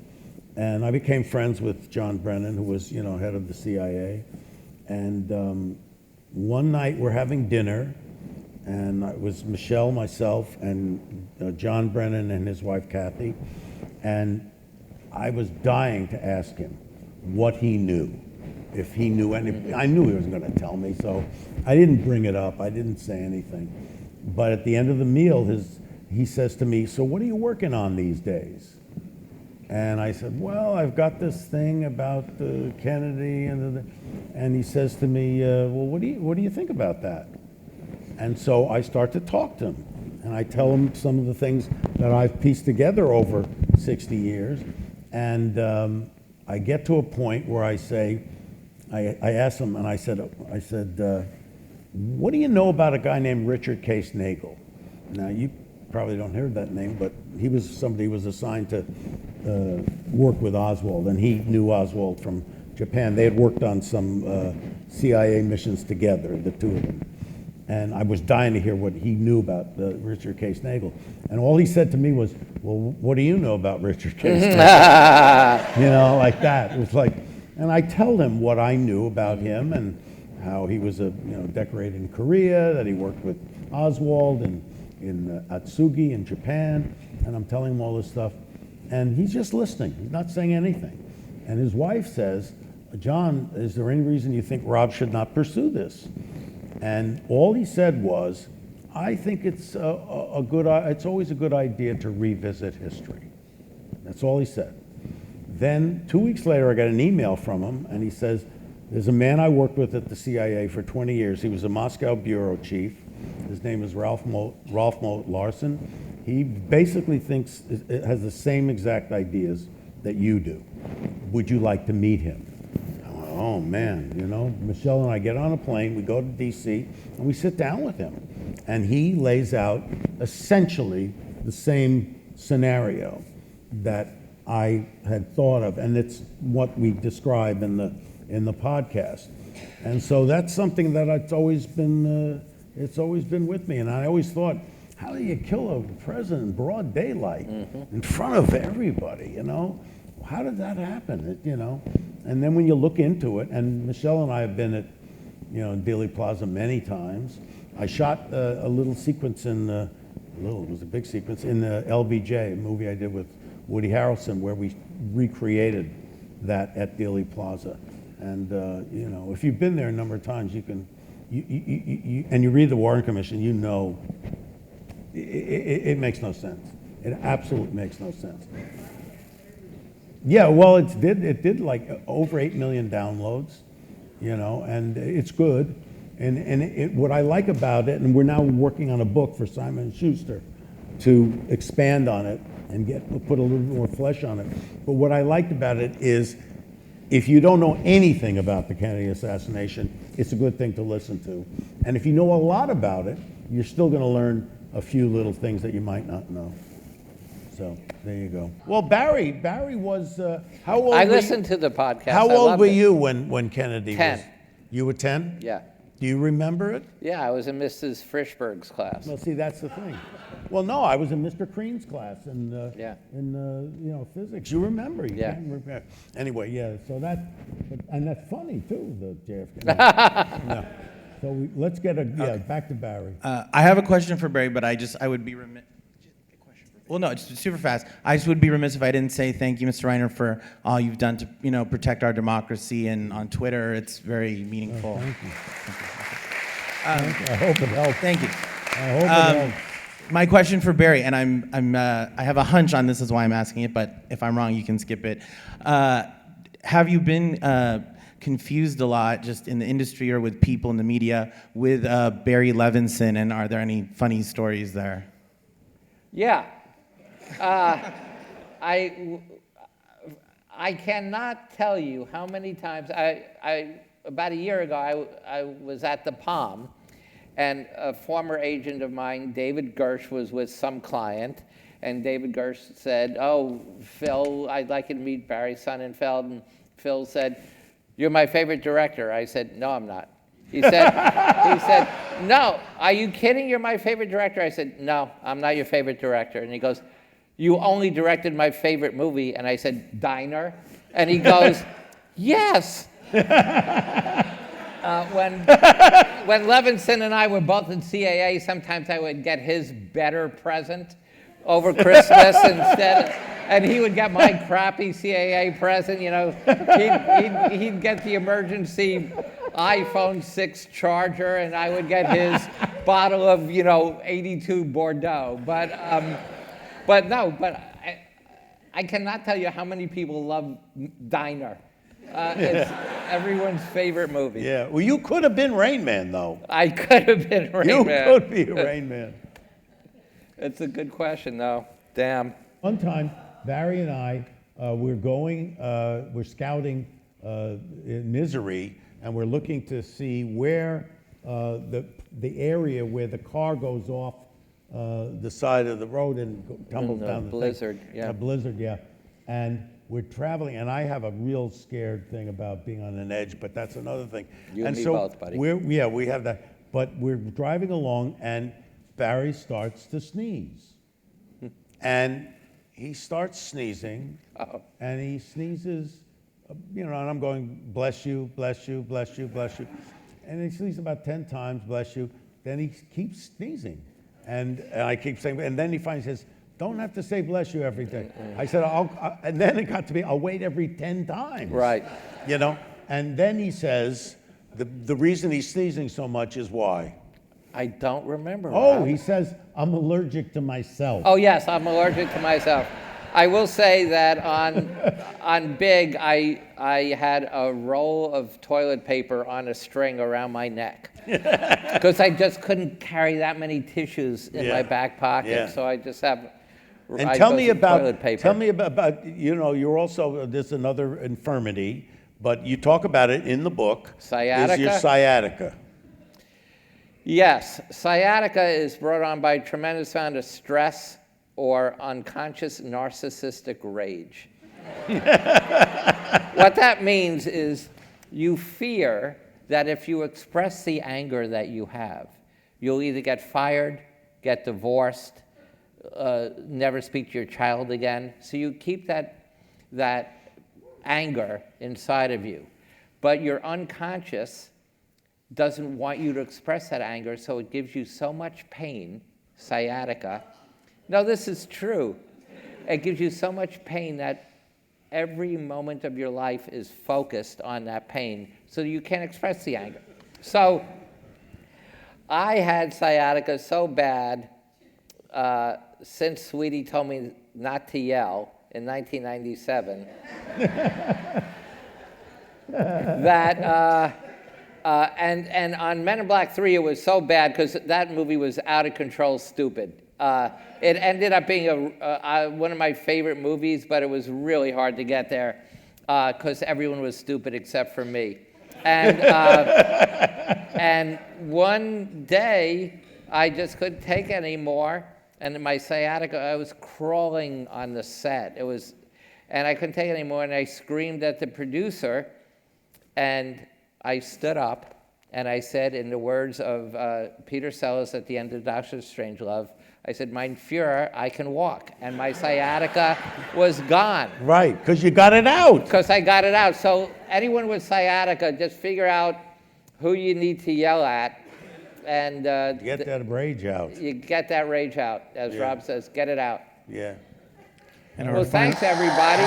And I became friends with John Brennan, who was, head of the CIA. And one night we're having dinner, and it was Michelle, myself, and John Brennan and his wife, Kathy. And I was dying to ask him what he knew, if he knew anything. I knew he wasn't going to tell me, so I didn't bring it up. I didn't say anything. But at the end of the meal, he says to me, "So what are you working on these days?" And I said, "Well, I've got this thing about Kennedy," and he says to me, "Well, what do you think about that?" And so I start to talk to him, and I tell him some of the things that I've pieced together over 60 years, and I get to a point where I say, I asked him, and I said, "What do you know about a guy named Richard Case Nagel?" Now, you probably don't hear that name, but he was somebody who was assigned to work with Oswald, and he knew Oswald from Japan. They had worked on some CIA missions together, the two of them. And I was dying to hear what he knew about Richard Case Nagel. And all he said to me was, "Well, what do you know about Richard Case Nagel?" Like that. It was like, and I tell him what I knew about him and how he was decorated in Korea, that he worked with Oswald and in Atsugi in Japan, and I'm telling him all this stuff, and he's just listening. He's not saying anything. And his wife says, "John, is there any reason you think Rob should not pursue this?" And all he said was, "I think it's it's always a good idea to revisit history." That's all he said. Then 2 weeks later, I got an email from him, and he says, "There's a man I worked with at the CIA for 20 years. He was a Moscow bureau chief. His name is Ralph Moat Larson. He basically has the same exact ideas that you do. Would you like to meet him?" I went, "Oh man," Michelle and I get on a plane, we go to DC, and we sit down with him. And he lays out essentially the same scenario that I had thought of, and it's what we describe in the podcast. And so that's something that it's always been with me. And I always thought, how do you kill a president in broad daylight in front of everybody? How did that happen? And then when you look into it, and Michelle and I have been at Dealey Plaza many times. I shot a little sequence it was a big sequence in LBJ, a movie I did with Woody Harrelson, where we recreated that at Dealey Plaza. And if you've been there a number of times, you can, and you read the Warren Commission, it makes no sense. It absolutely makes no sense. Yeah, well, it did like over 8 million downloads, and it's good. And what I like about it, and we're now working on a book for Simon & Schuster to expand on it and put a little more flesh on it. But what I liked about it is, if you don't know anything about the Kennedy assassination, it's a good thing to listen to. And if you know a lot about it, you're still going to learn a few little things that you might not know. So there you go. Well, Barry was how old? I were listened to the podcast. How I old loved were it. you when Kennedy 10. was? You were 10? Yeah. Do you remember it? Yeah, I was in Mrs. Frischberg's class. Well, see, that's the thing. Well, no, I was in Mr. Crean's class in Yeah. physics. You remember? You Yeah. can't remember. Anyway, yeah. So and that's funny too. The JFK. No. So let's get back to Barry. I have a question for Barry, but I would be remiss. Well, no, it's super fast. I just would be remiss if I didn't say thank you, Mr. Reiner, for all you've done to, protect our democracy, and on Twitter, it's very meaningful. Thank you. I hope it helps. Thank you. I hope it helps. My question for Barry, and I have a hunch on this is why I'm asking it, but if I'm wrong, you can skip it. Have you been confused a lot, just in the industry or with people in the media, with Barry Levinson, and are there any funny stories there? Yeah. I cannot tell you how many times about a year ago, I was at the Palm, and a former agent of mine, David Gersh, was with some client, and David Gersh said, "Oh, Phil, I'd like you to meet Barry Sonnenfeld," and Phil said, "You're my favorite director." I said, "No, I'm not." He said, "No, are you kidding? You're my favorite director." I said, "No, I'm not your favorite director." And he goes, "You only directed my favorite movie." And I said, "Diner?" And he goes, "Yes." When Levinson and I were both in CAA, sometimes I would get his better present over Christmas instead, and he would get my crappy CAA present. He'd get the emergency iPhone 6 charger, and I would get his bottle of 82 Bordeaux. But I cannot tell you how many people love Diner. It's everyone's favorite movie. Yeah. Well, you could have been Rain Man, though. I could have been Rain Man. You could be Rain Man. It's a good question, though. Damn. One time, Barry and I, we're scouting in Misery, and we're looking to see where the area where the car goes off the side of the road and tumbles In the down the blizzard, thing. yeah. A blizzard, yeah. And we're traveling, and I have a real scared thing about being on an edge, but that's another thing. You and me both, buddy. We have that. But we're driving along, and Barry starts to sneeze. And he starts sneezing, and he sneezes, and I'm going, "Bless you, bless you, bless you, bless you." And he sneezes about 10 times, "Bless you." Then he keeps sneezing. And I keep saying, and then he finally says, "Don't have to say bless you every day." I said, and then it got to be, "I'll wait every 10 times." Right. And then he says, the reason he's sneezing so much is why? I don't remember. Oh, Rob. he says, "I'm allergic to myself." Oh, yes, I'm allergic to myself. I will say that on Big, I had a roll of toilet paper on a string around my neck because I just couldn't carry that many tissues in my back pocket. Yeah. So I just have. And I tell go me through about, toilet paper. you're also, there's another infirmity, but you talk about it in the book. Sciatica? Is your sciatica. Yes, sciatica is brought on by a tremendous amount of stress or unconscious narcissistic rage. What that means is you fear that if you express the anger that you have, you'll either get fired, get divorced, never speak to your child again. So you keep that anger inside of you. But your unconscious doesn't want you to express that anger, so it gives you so much pain, sciatica. No, this is true. It gives you so much pain that every moment of your life is focused on that pain, so you can't express the anger. So I had sciatica so bad since Sweetie told me not to yell in 1997, that, and on Men in Black 3, it was so bad because that movie was out of control stupid. It ended up being one of my favorite movies, but it was really hard to get there because everyone was stupid except for me. And one day, I just couldn't take it anymore, and my sciatica, I was crawling on the set. And I couldn't take it anymore, and I screamed at the producer, and I stood up, and I said, in the words of Peter Sellers at the end of Doctor Strangelove, I said, "Mein Führer, I can walk," and my sciatica was gone. Right, because you got it out. Because I got it out. So anyone with sciatica, just figure out who you need to yell at, and Get that rage out. you get that rage out. As Rob says, get it out. Yeah. Well, thanks, everybody.